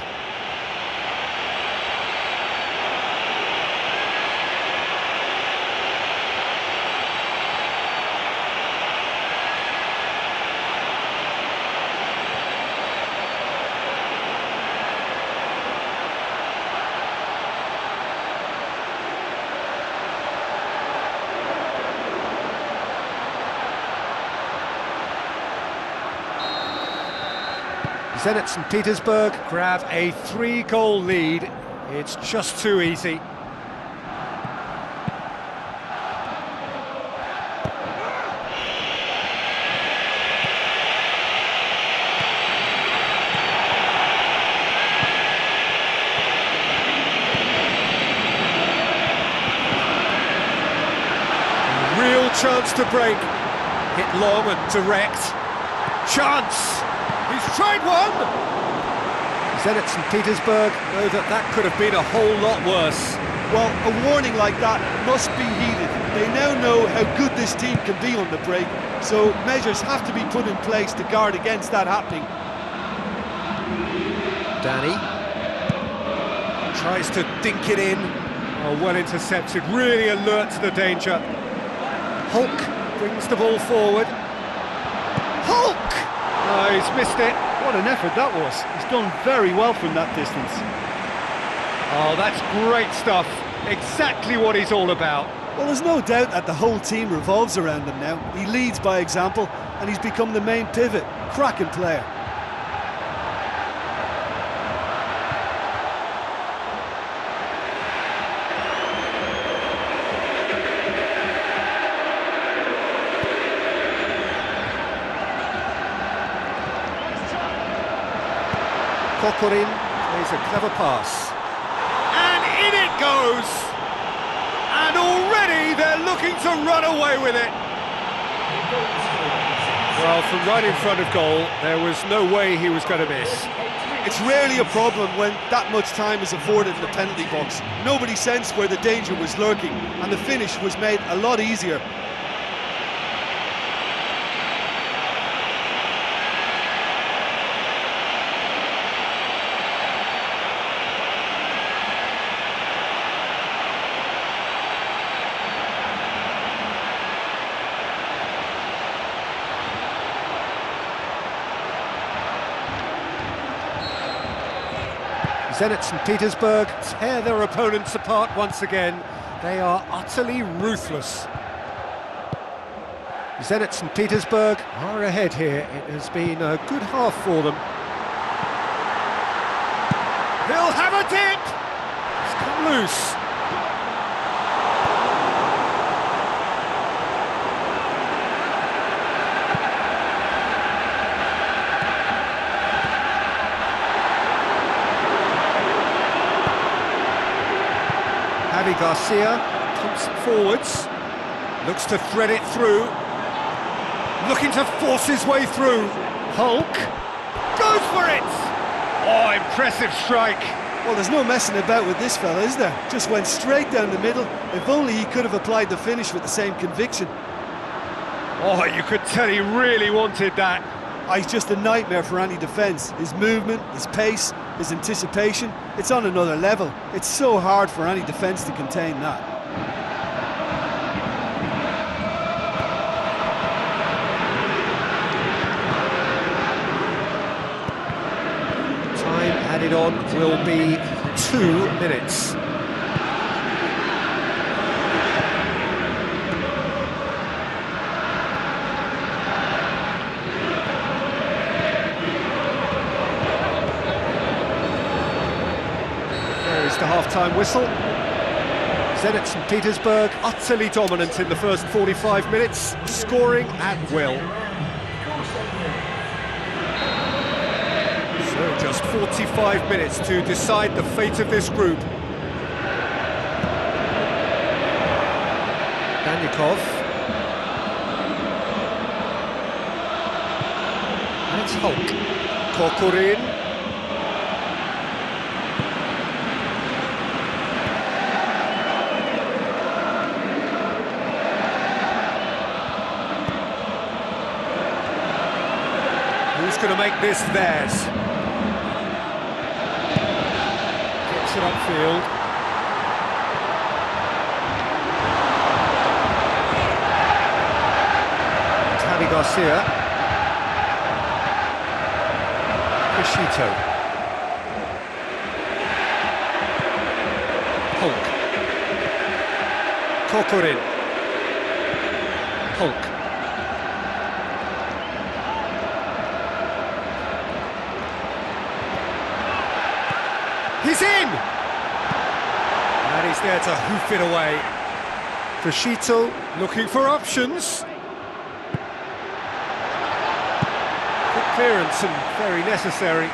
Zenit St. Petersburg grab a 3-goal lead. It's just too easy. Real chance to break. Hit long and direct. Chance! He's tried one! Zenit St. Petersburg know that could have been a whole lot worse. Well, a warning like that must be heeded. They now know how good this team can be on the break, so measures have to be put in place to guard against that happening. Danny tries to dink it in. Oh, well intercepted, really alert to the danger. Hulk brings the ball forward. Hulk! Oh, he's missed it. What an effort that was. He's done very well from that distance. Oh, that's great stuff. Exactly what he's all about. Well, there's no doubt that the whole team revolves around him now. He leads by example, and he's become the main pivot. Cracking player. Corcoran plays a clever pass. And in it goes! And already they're looking to run away with it. Well, from right in front of goal, there was no way he was going to miss. It's rarely a problem when that much time is afforded in the penalty box. Nobody sensed where the danger was lurking, and the finish was made a lot easier. Zenit St. Petersburg tear their opponents apart once again. They are utterly ruthless. Zenit St. Petersburg are ahead here. It has been a good half for them. He'll have a dip! It's come loose. Javi Garcia pumps it forwards, looks to thread it through, looking to force his way through. Hulk goes for it! Oh, impressive strike. Well, there's no messing about with this fella, is there? Just went straight down the middle. If only he could have applied the finish with the same conviction. Oh, you could tell he really wanted that. He's just a nightmare for any defence. His movement, his pace, his anticipation, it's on another level. It's so hard for any defence to contain that. Time added on will be 2 minutes. There's the half-time whistle. Zenit St. Petersburg utterly dominant in the first 45 minutes, scoring at will. So just 45 minutes to decide the fate of this group. Danyakov. And it's Hulk. Kokorin. Who's going to make this theirs? Gets it upfield. Javi Garcia. Crescito. Hulk. Kokorin. Hulk. He's in! And he's there to hoof it away. Crescito looking for options. Good clearance and very necessary.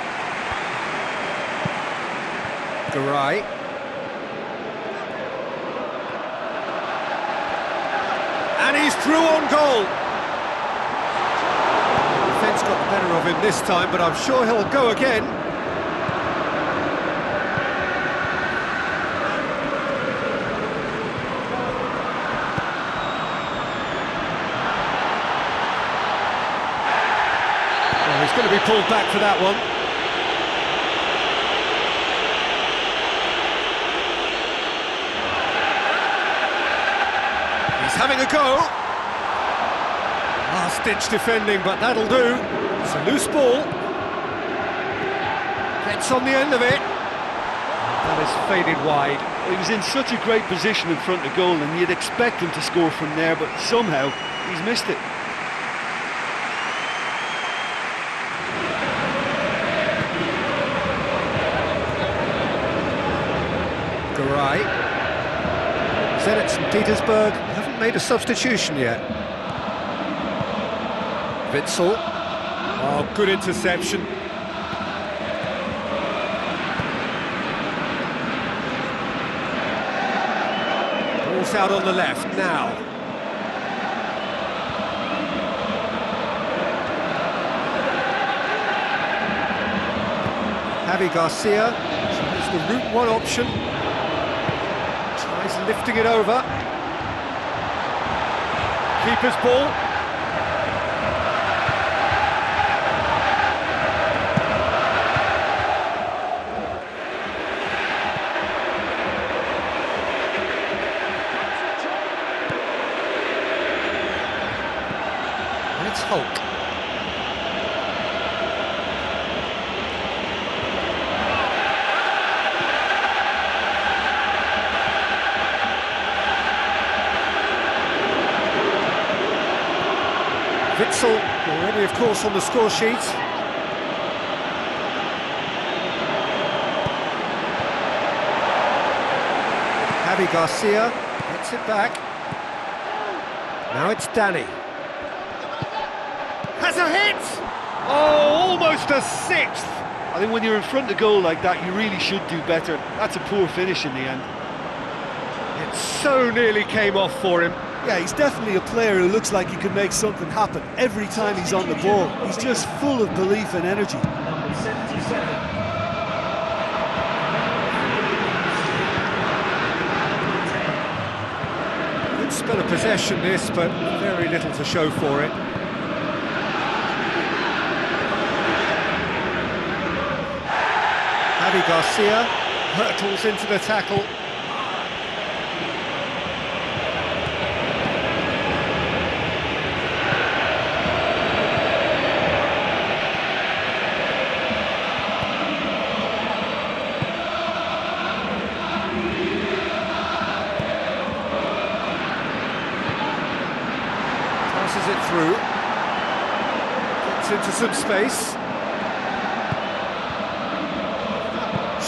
Garay. And he's through on goal. The defence got the better of him this time, but I'm sure he'll go again. He's going to be pulled back for that one. He's having a go. Last-ditch defending, but that'll do. It's a loose ball. Gets on the end of it. That is faded wide. He was in such a great position in front of goal, and you'd expect him to score from there, but somehow he's missed it. Garay. Zenit St. Petersburg haven't made a substitution yet. Witsel. Oh, good interception. Ball's out on the left now. Javi Garcia tries the route one option. Tries lifting it over. Keeper's ball. And it's Hulk. Witsel already, of course, on the score sheet. Javi Garcia gets it back. Now it's Danny. Has a hit! Oh, almost a sixth! I think when you're in front of goal like that, you really should do better. That's a poor finish in the end. It so nearly came off for him. Yeah, he's definitely a player who looks like he can make something happen every time he's on the ball. He's just full of belief and energy. Good spell of possession this, but very little to show for it. Javi Garcia hurtles into the tackle. Passes it through. Gets into some space.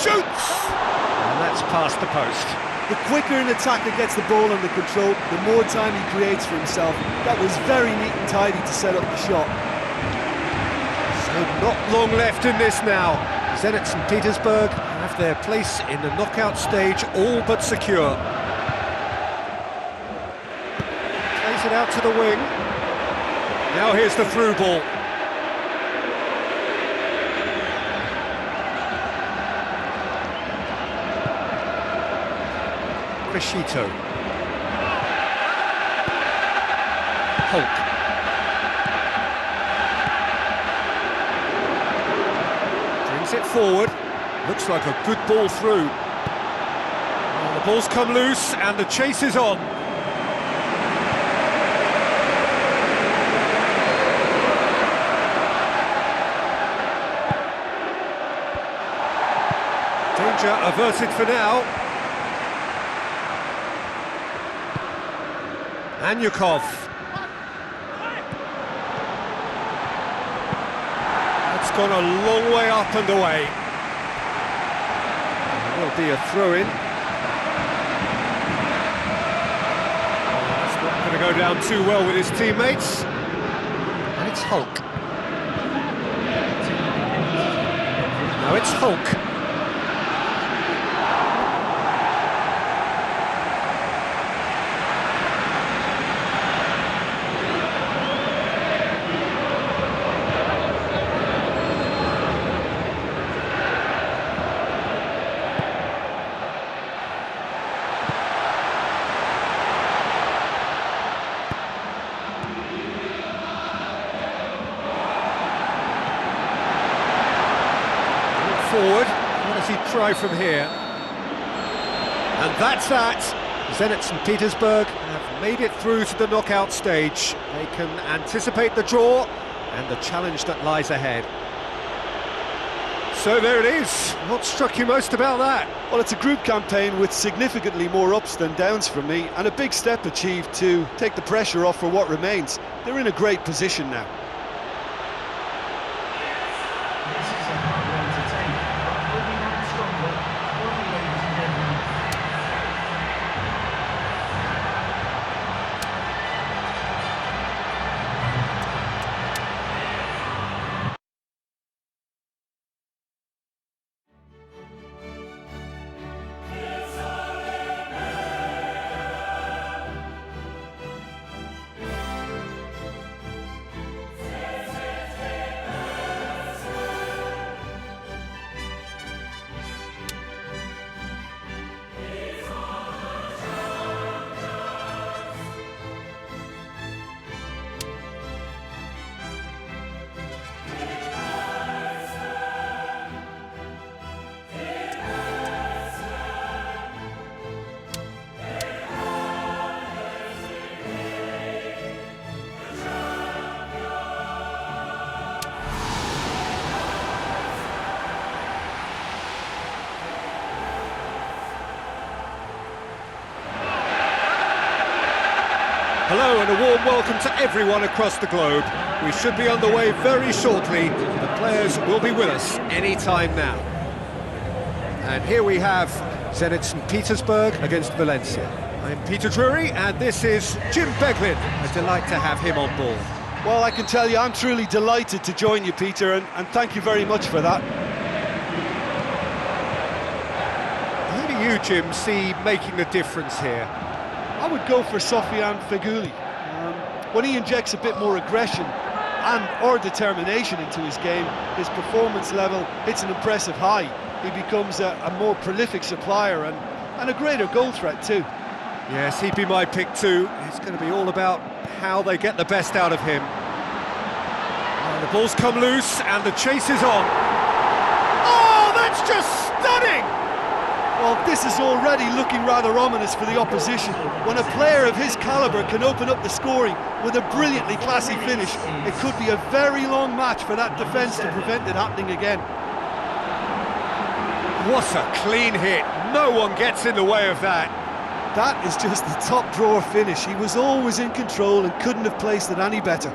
Shoots! And that's past the post. The quicker an attacker gets the ball under control, the more time he creates for himself. That was very neat and tidy to set up the shot. So not long left in this now. Zenit St. Petersburg have their place in the knockout stage all but secure. Plays it out to the wing. Now here's the through ball. Crescito. Hulk. Brings it forward. Looks like a good ball through. Oh, the ball's come loose and the chase is on. Danger averted for now. Anyukov. That's gone a long way up and away. There will be a throw-in. It's not going to go down too well with his teammates. And it's Hulk. Now it's Hulk. Forward, what does he try from here? And that's that. Zenit St. Petersburg have made it through to the knockout stage. They can anticipate the draw and the challenge that lies ahead. So there it is. What struck you most about that? Well, it's a group campaign with significantly more ups than downs for me, and a big step achieved to take the pressure off for what remains. They're in a great position now. Hello and a warm welcome to everyone across the globe. We should be on the way very shortly. The players will be with us any time now. And here we have Zenit St. Petersburg against Valencia. I'm Peter Drury and this is Jim Beglin. A delight to have him on board. Well, I can tell you I'm truly delighted to join you, Peter, and thank you very much for that. Who do you, Jim, see making the difference here? I would go for Sofian Feghouli. When he injects a bit more aggression or determination into his game, his performance level hits an impressive high. He becomes a more prolific supplier and a greater goal threat too. Yes, he'd be my pick too. It's going to be all about how they get the best out of him. The ball's come loose and the chase is on. Oh, that's just stunning! Well, this is already looking rather ominous for the opposition. When a player of his calibre can open up the scoring with a brilliantly classy finish, it could be a very long match for that defence to prevent it happening again. What a clean hit. No one gets in the way of that. That is just the top drawer finish. He was always in control and couldn't have placed it any better.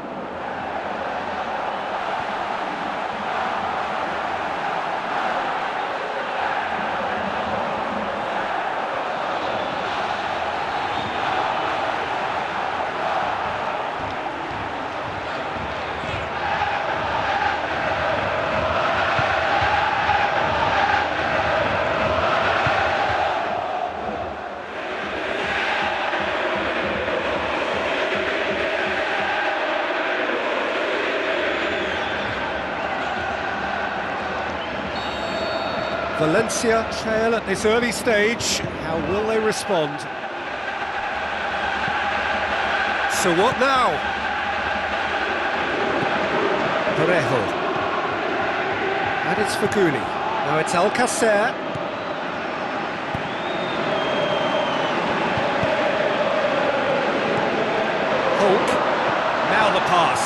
Valencia trail at this early stage. How will they respond? So what now? Parejo. And it's Faguli. Now it's Alcacer. Hulk. Now the pass.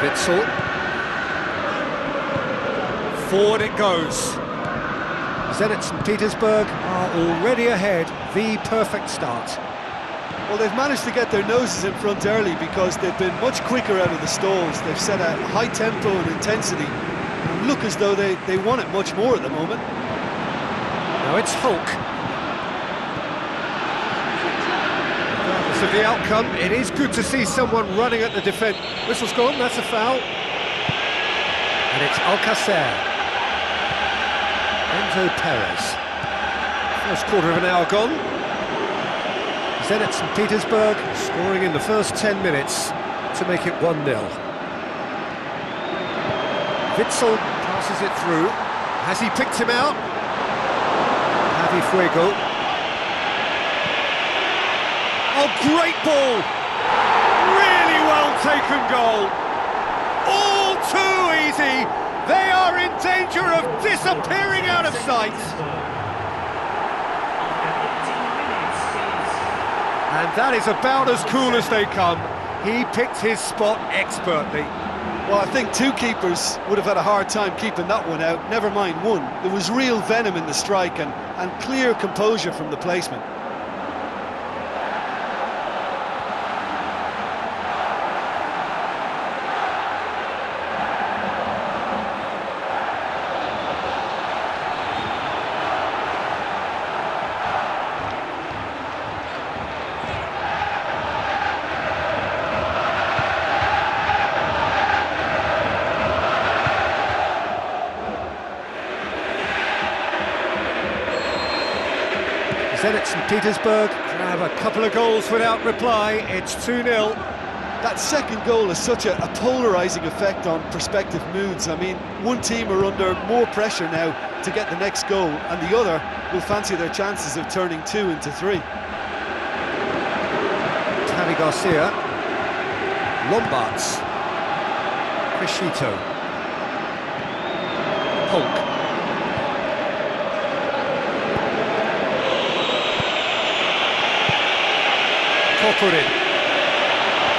Witzel. Forward it goes. Zenit St. Petersburg are already ahead. The perfect start. Well, they've managed to get their noses in front early because they've been much quicker out of the stalls. They've set a high tempo and intensity. And look as though they want it much more at the moment. Now it's Hulk. Regardless of the outcome, it is good to see someone running at the defence. Whistle's gone, that's a foul. And it's Alcacer. Enzo Perez. First quarter of an hour gone. Zenit St. Petersburg scoring in the first 10 minutes to make it 1-0. Witzel passes it through. Has he picked him out? Javi Fuego. Oh, great ball! Really well taken goal. All too easy. They are in danger of disappearing out of sight. And that is about as cool as they come. He picked his spot expertly. Well, I think two keepers would have had a hard time keeping that one out, never mind one. There was real venom in the strike and clear composure from the placement. Zenit St. Petersburg grab a couple of goals without reply. It's 2-0. That second goal has such a polarising effect on prospective moods. I mean, one team are under more pressure now to get the next goal, and the other will fancy their chances of turning 2 into 3. Javi Garcia. Lombards. Crescito. Hulk. Kokorin.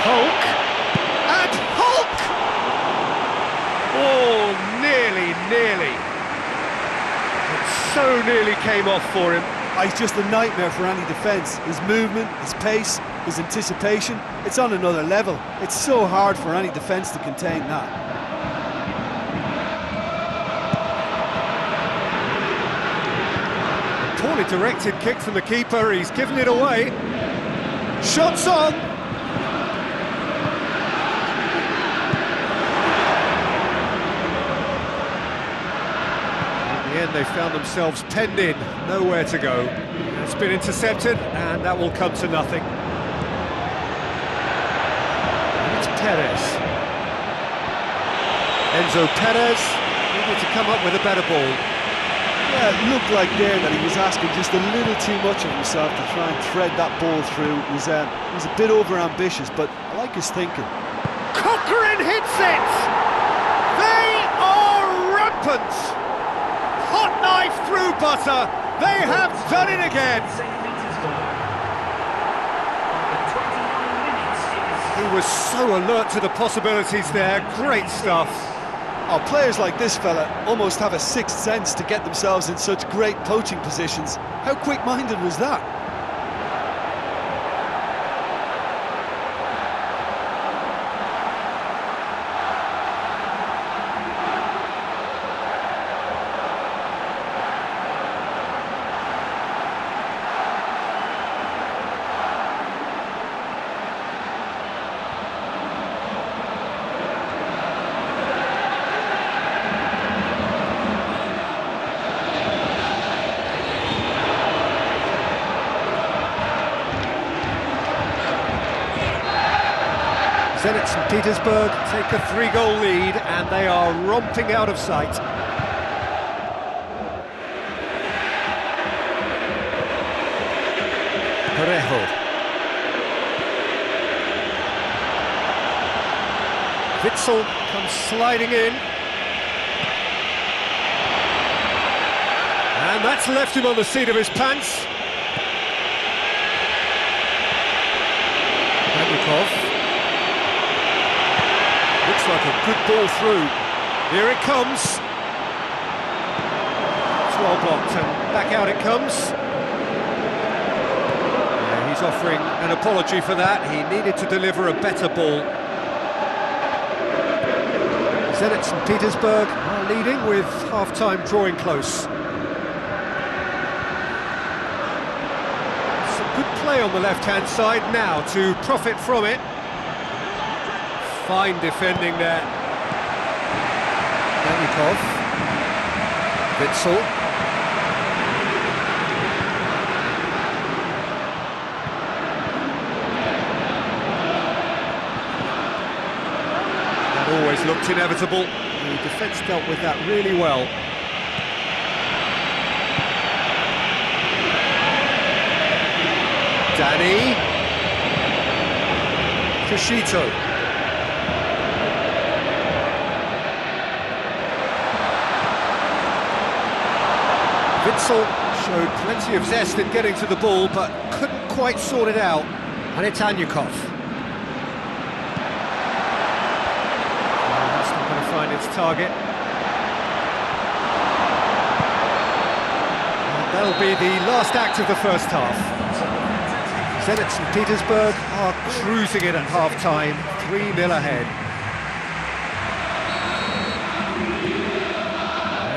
Hulk. And Hulk! Oh, nearly. It so nearly came off for him. He's just a nightmare for any defence. His movement, his pace, his anticipation, it's on another level. It's so hard for any defence to contain that. A poorly directed kick from the keeper, he's given it away. Shots on! In the end, they found themselves penned in, nowhere to go. It's been intercepted, and that will come to nothing. And it's Perez. Enzo Perez needed to come up with a better ball. Yeah, it looked like there that he was asking just a little too much of himself to try and thread that ball through. He was a bit over-ambitious, but I like his thinking. Kokorin hits it! They are rampant! Hot knife through butter! They have done it again! He was so alert to the possibilities there. Great stuff. Oh, players like this fella almost have a sixth sense to get themselves in such great poaching positions. How quick-minded was that? Zenit St. Petersburg take a 3-goal lead and they are romping out of sight. Parejo. Witsel comes sliding in. And that's left him on the seat of his pants. Looks like a good ball through. Here it comes. It's well blocked and back out it comes. Yeah, he's offering an apology for that. He needed to deliver a better ball. Zenit St. Petersburg are leading with half-time drawing close. Some good play on the left-hand side now to profit from it. Fine defending there. Danikov. Witsel. That always looked inevitable. The defence dealt with that really well. Danny. Crescito. Witsel showed plenty of zest in getting to the ball, but couldn't quite sort it out. And it's Anyukov. That's not going to find its target. And that'll be the last act of the first half. Zenit St. Petersburg are cruising it at half-time, 3-0 ahead.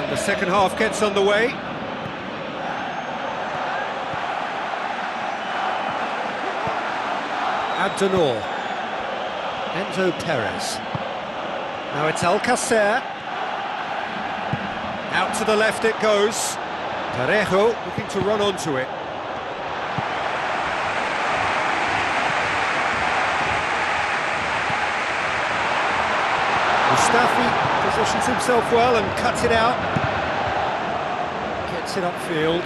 And the second half gets underway. Abdenor. Enzo Perez. Now it's Alcacer. Out to the left it goes. Parejo looking to run onto it. Mustafi positions himself well and cuts it out. Gets it upfield.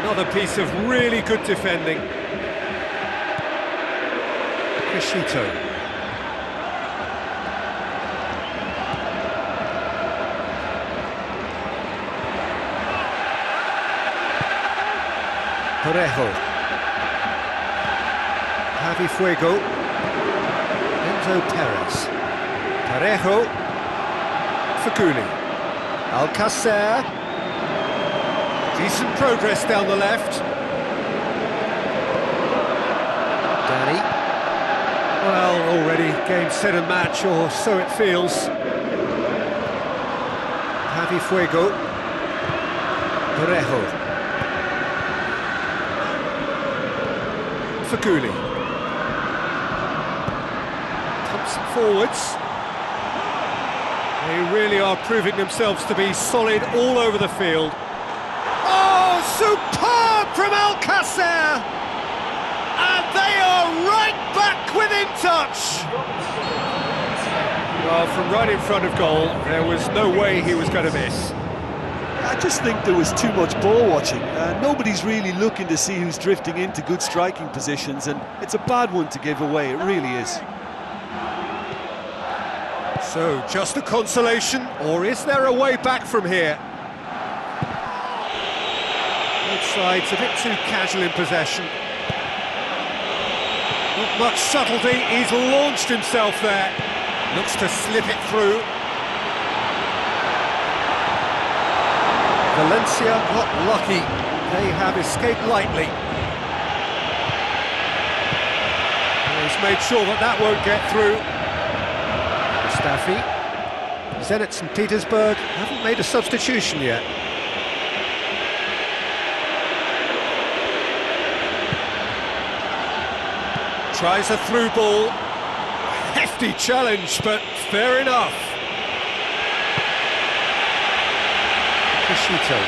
Another piece of really good defending. Crescito. Parejo. Javi Fuego. Enzo Perez. Parejo. Faguli. Alcacer. Decent progress down the left. Danny. Well, already game, set and match, or so it feels. Javi Fuego. Parejo. Faguli. Pumps it forwards. They really are proving themselves to be solid all over the field. Oh, superb from Alcacer! And they are right back within touch! Well, from right in front of goal, there was no way he was going to miss. I just think there was too much ball watching. Nobody's really looking to see who's drifting into good striking positions, and it's a bad one to give away, it really is. So, just a consolation, or is there a way back from here? Both sides a bit too casual in possession. Not much subtlety, he's launched himself there. Looks to slip it through. Valencia got lucky. They have escaped lightly. He's made sure that that won't get through. Mustafi. Zenit St. Petersburg haven't made a substitution yet. Tries a through ball. Hefty challenge, but fair enough. Crescito.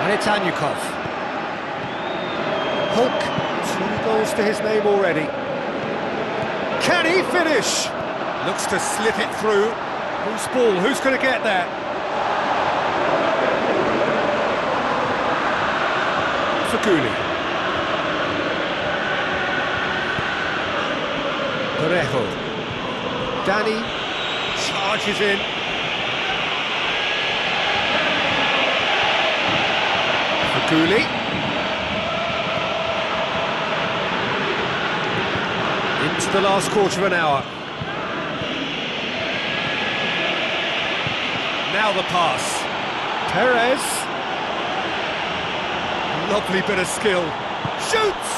And it's Anyukov. Hulk, 2 goals to his name already. Can he finish? Looks to slip it through. Whose ball? Who's going to get there? Faguli. Parejo. Danny charges in. Faguli. Into the last quarter of an hour. Now the pass. Perez. Lovely bit of skill. Shoots!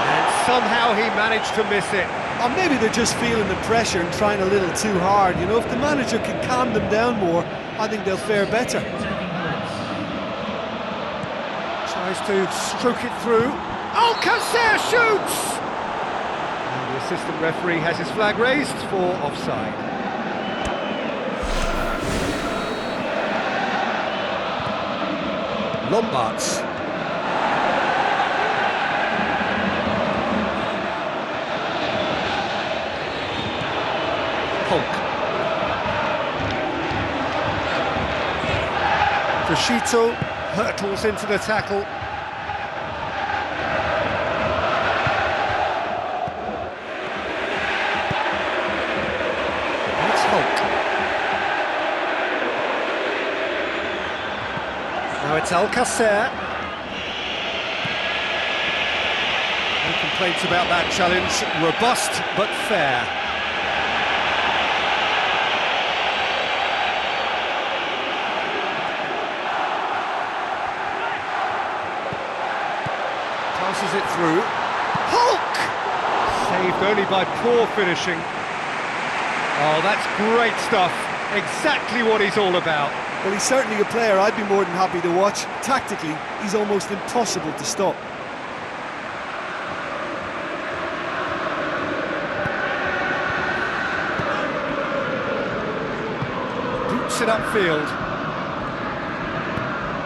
And somehow he managed to miss it. Or maybe they're just feeling the pressure and trying a little too hard. You know, if the manager can calm them down more, I think they'll fare better. Tries to stroke it through. Alcacer shoots! And the assistant referee has his flag raised for offside. Lombards. Hulk. Frashito hurtles into the tackle. It's Hulk. Now it's Alcacer. No complaints about that challenge. Robust but fair. Passes it through. Hulk! Saved only by poor finishing. Oh, that's great stuff. Exactly what he's all about. Well, he's certainly a player I'd be more than happy to watch. Tactically, he's almost impossible to stop. Boots it upfield.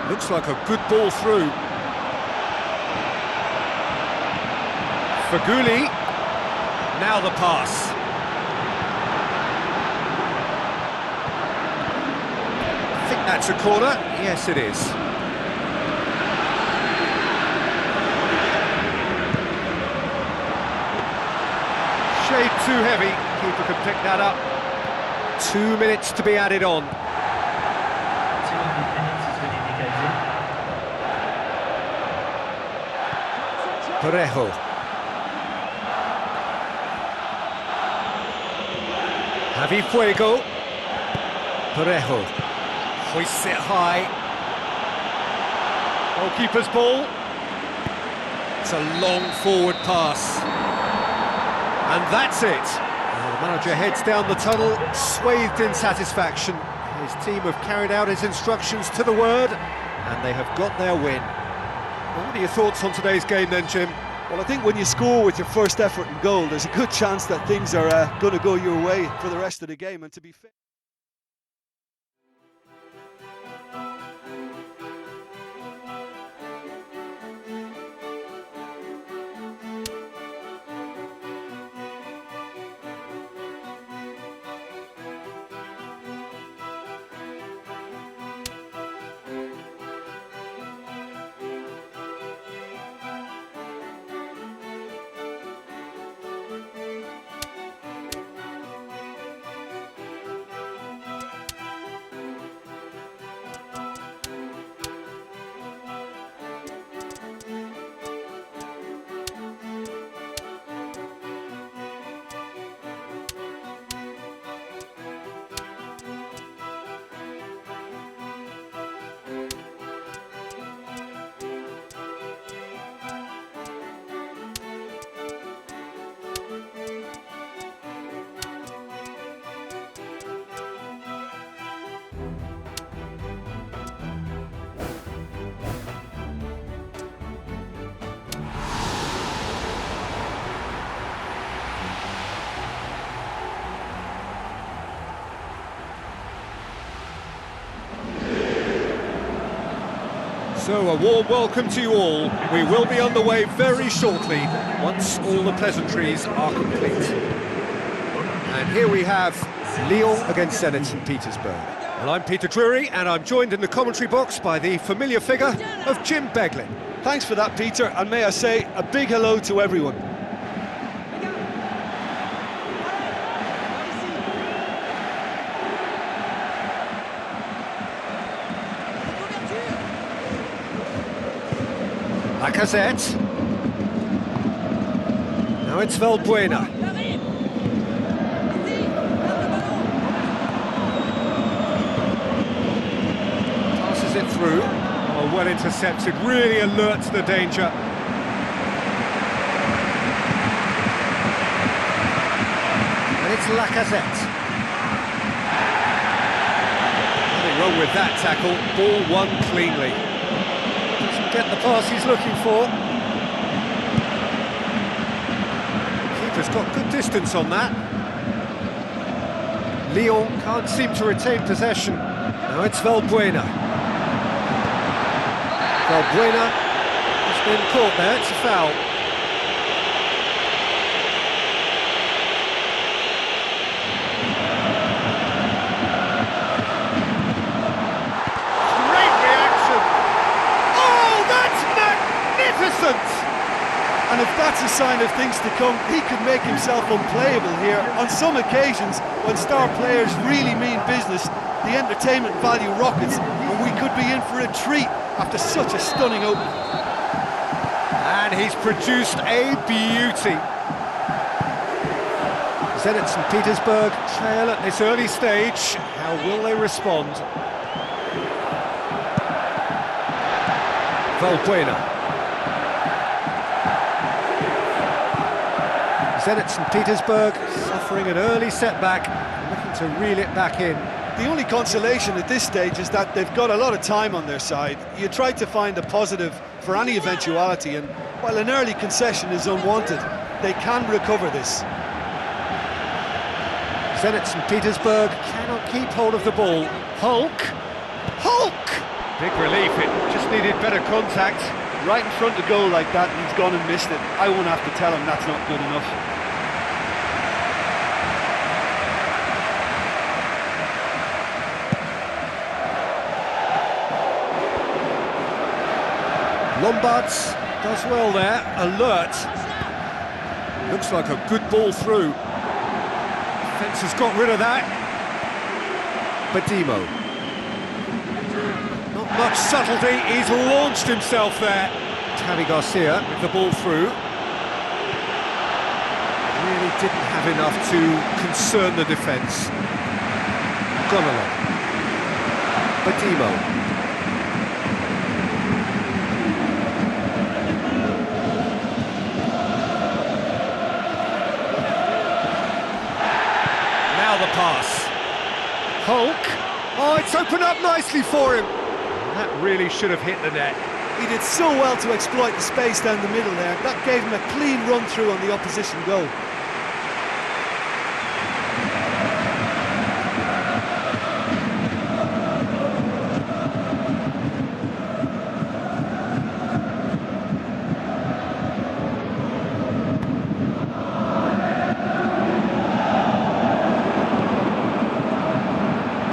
Looks like a good ball through. Faguli. Now the pass. I think that's a corner. Yes, it is. Shade too heavy. Keeper can pick that up. 2 minutes to be added on. 200 minutes has been indicated. Parejo. Javi Fuego. Parejo. Hoists it high. Goalkeeper's ball. It's a long forward pass. And that's it. Well, the manager heads down the tunnel, swathed in satisfaction. His team have carried out his instructions to the word, and they have got their win. Well, what are your thoughts on today's game then, Jim? Well, I think when you score with your first effort and goal, there's a good chance that things are going to go your way for the rest of the game. And to be fair... So a warm welcome to you all. We will be on the way very shortly, once all the pleasantries are complete. And here we have Lyon against Zenit St. Petersburg. Well, I'm Peter Drury, and I'm joined in the commentary box by the familiar figure of Jim Beglin. Thanks for that, Peter, and may I say a big hello to everyone. Lacazette. Now it's Valbuena. Passes it through. Oh, well intercepted, really alert to the danger. And it's Lacazette. Nothing wrong with that tackle, ball won cleanly. Get the pass he's looking for. Keeper's got good distance on that. Lyon can't seem to retain possession. Now it's Valbuena. Valbuena has been caught there, it's a foul. And if that's a sign of things to come, he could make himself unplayable here. On some occasions, when star players really mean business, the entertainment value rockets, and we could be in for a treat after such a stunning opening. And he's produced a beauty. Zenit St. Petersburg trail at this early stage. How will they respond? Valbuena. Zenit St. Petersburg suffering an early setback, looking to reel it back in. The only consolation at this stage is that they've got a lot of time on their side. You try to find a positive for any eventuality, and while an early concession is unwanted, they can recover this. Zenit St. Petersburg cannot keep hold of the ball. Hulk! Big relief, it just needed better contact. Right in front of goal like that, and he's gone and missed it. I won't have to tell him that's not good enough. Lombards does well there, alert. Looks like a good ball through. Defence has got rid of that. Badimo. Not much subtlety, he's launched himself there. Xavi Garcia with the ball through. Really didn't have enough to concern the defence. Gonolo. Badimo. The pass. Hulk. Oh, it's opened up nicely for him. That really should have hit the net. He did so well to exploit the space down the middle there. That gave him a clean run through on the opposition goal.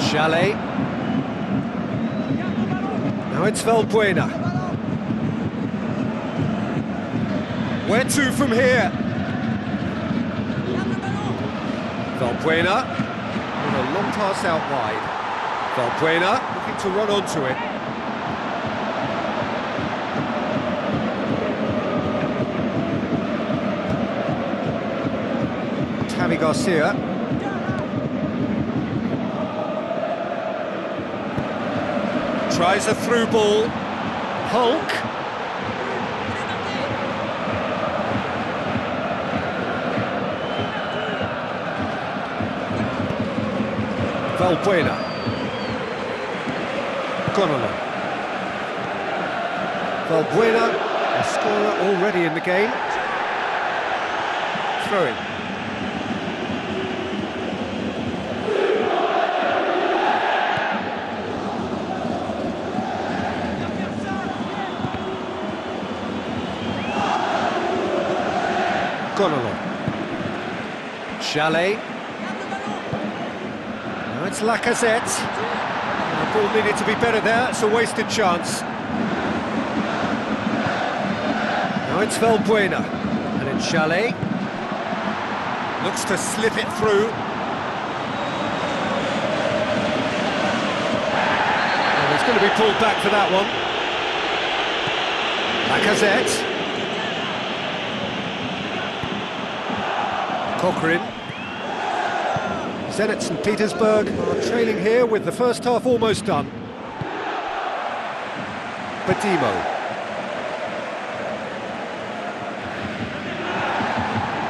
Chalet. Now it's Valbuena. Where to from here? Valbuena with a long pass out wide. Valbuena looking to run onto it. Xavi Garcia. Tries a through ball. Hulk. Valbuena. Gonolo. Valbuena, a scorer already in the game. Throw-in. gone along. Chalet. Now it's Lacazette. The ball needed to be better there, it's a wasted chance. Now it's Valbuena. And it's Chalet. Looks to slip it through. Well, it's going to be pulled back for that one. Lacazette. Cochrane. Zenit St. Petersburg are trailing here with the first half almost done. Badimo.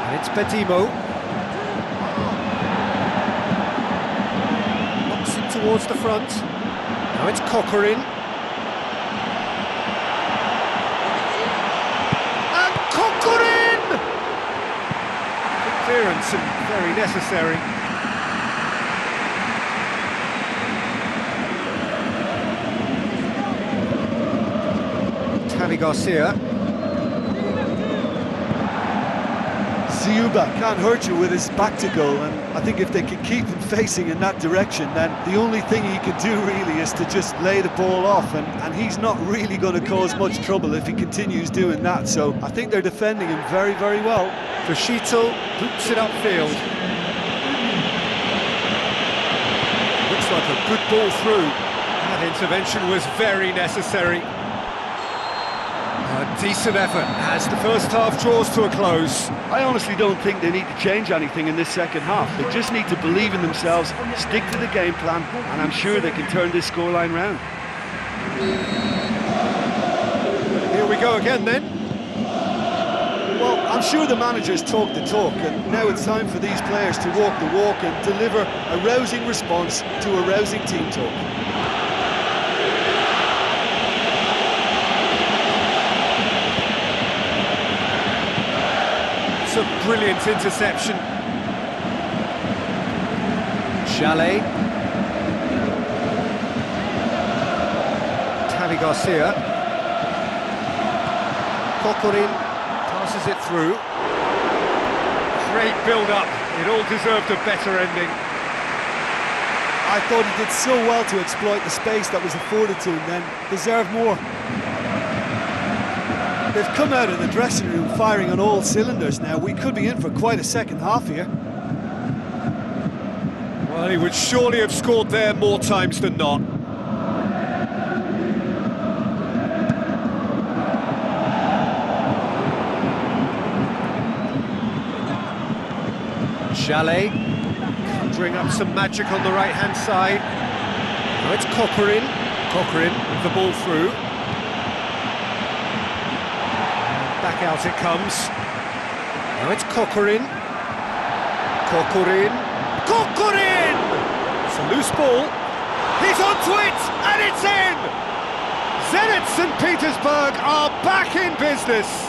And it's Badimo. Knocks it towards the front. Now it's Cochrane. And Cochrane! Good clearance and very necessary. Javi Garcia. Ziuba can't hurt you with his back to goal, and I think if they can keep him facing in that direction, then the only thing he can do really is to just lay the ball off, and he's not really going to cause much trouble if he continues doing that, so I think they're defending him very, very well. Fashito boots it upfield. Looks like a good ball through. That intervention was very necessary. A decent effort as the first half draws to a close. I honestly don't think they need to change anything in this second half. They just need to believe in themselves, stick to the game plan, and I'm sure they can turn this scoreline round. Here we go again then. Well, I'm sure the managers talk the talk, and now it's time for these players to walk the walk and deliver a rousing response to a rousing team talk. It's a brilliant interception. Chalet. Javi Garcia. Cochrane passes it through. Great build-up. It all deserved a better ending. I thought he did so well to exploit the space that was afforded to him then. Deserved more. They've come out of the dressing room firing on all cylinders now. We could be in for quite a second half here. Well, he would surely have scored there more times than not. Chalet. Conjuring up some magic on the right-hand side. Now it's Cochrane. Cochrane with the ball through. Back out it comes. Now it's Cochrane. Cochrane. Cochrane! It's a loose ball. He's onto it, and it's in! Zenit St. Petersburg are back in business.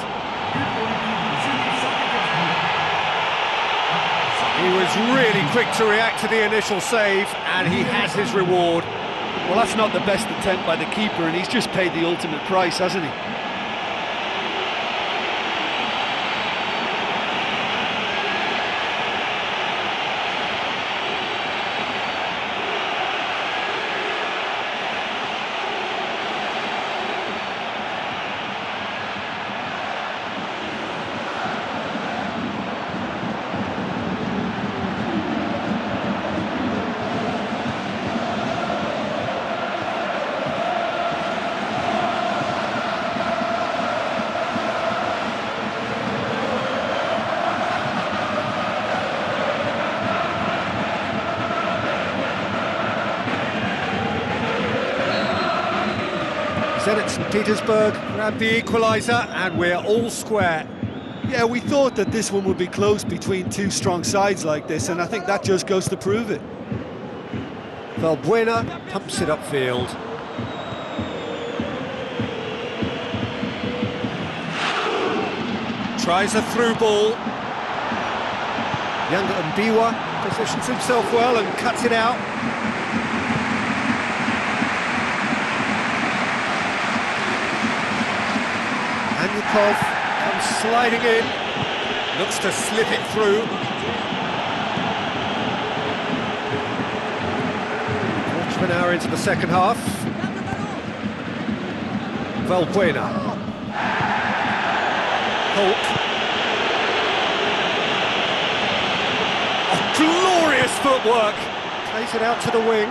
He was really quick to react to the initial save, and he has his reward. Well, that's not the best attempt by the keeper, and he's just paid the ultimate price, hasn't he? Zenit St. Petersburg grabbed the equaliser, and we're all square. Yeah, we thought that this one would be close between two strong sides like this, and I think that just goes to prove it. Valbuena pumps it upfield. Tries a through ball. Younger Mbiwa positions himself well and cuts it out. Anyukov comes sliding in. Looks to slip it through. Quarter of an hour into the second half. Valbuena. Hulk. Oh, glorious footwork. Plays it out to the wing.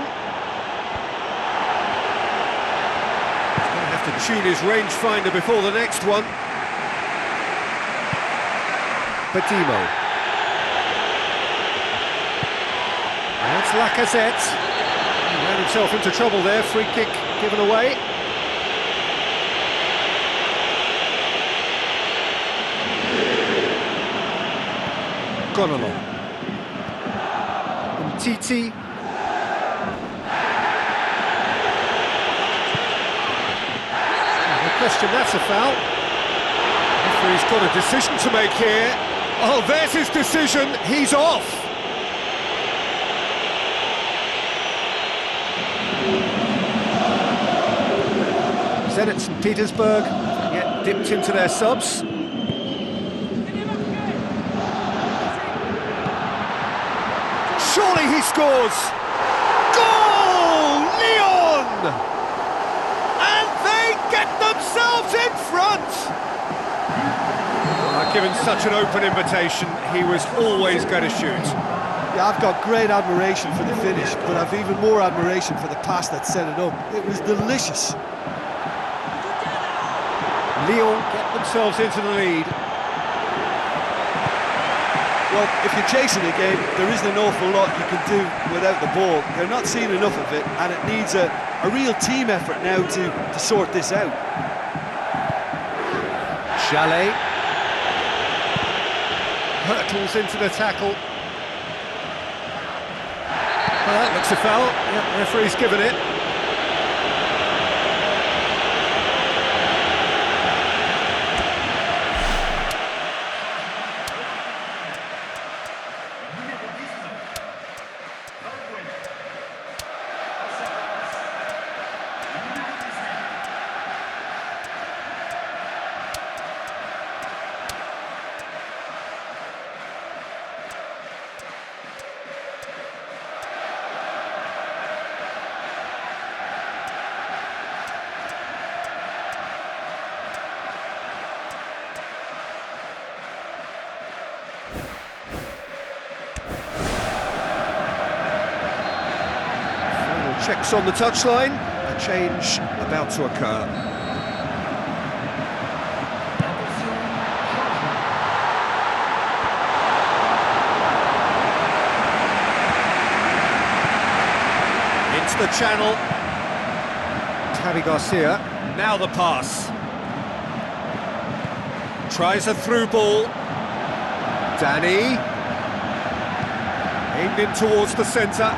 He's going to have to tune his rangefinder before the next one. Badimo. And that's Lacazette. He ran himself into trouble there, free kick given away. Gonolo. Titi. No question, that's a foul. Referee's got a decision to make here. Oh, there's his decision, he's off! Zenit St. Petersburg yet dipped into their subs. Surely he scores! Goal! Lyon! And they get themselves in front! Given such an open invitation, he was always going to shoot. Yeah, I've got great admiration for the finish, but I've even more admiration for the pass that set it up. It was delicious. Lyon get themselves into the lead. Well, if you're chasing a game, there isn't an awful lot you can do without the ball. They're not seeing enough of it, and it needs a real team effort now to sort this out. Chalet. Hurtles into the tackle. Well, that looks a foul. Yep, the referee's given it. Checks on the touchline, a change about to occur. Into the channel. Javi Garcia. Now the pass. Tries a through ball. Danny. Aimed in towards the centre.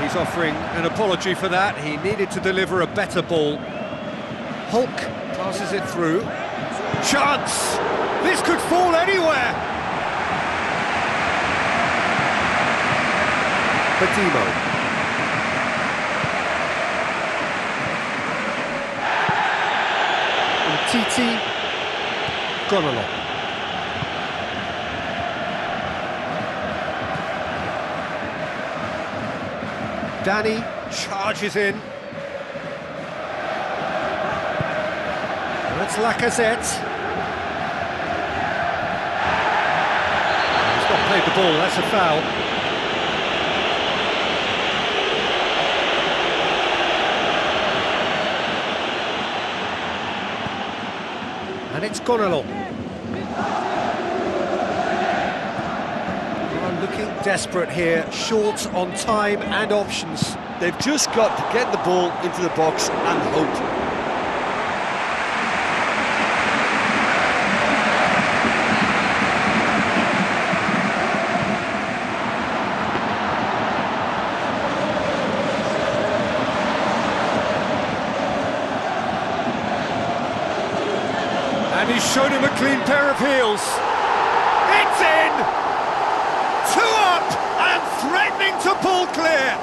He's offering an apology for that. He needed to deliver a better ball. Hulk passes it through. Chance! This could fall anywhere! Badimo. Titi. Gonolo. Danny charges in. That's Lacazette. He's not played the ball, that's a foul. And it's Gonolo. Looking desperate here, short on time and options. They've just got to get the ball into the box and hope. And he's shown him a clean pair of heels. It's in! 2 up and threatening to pull clear.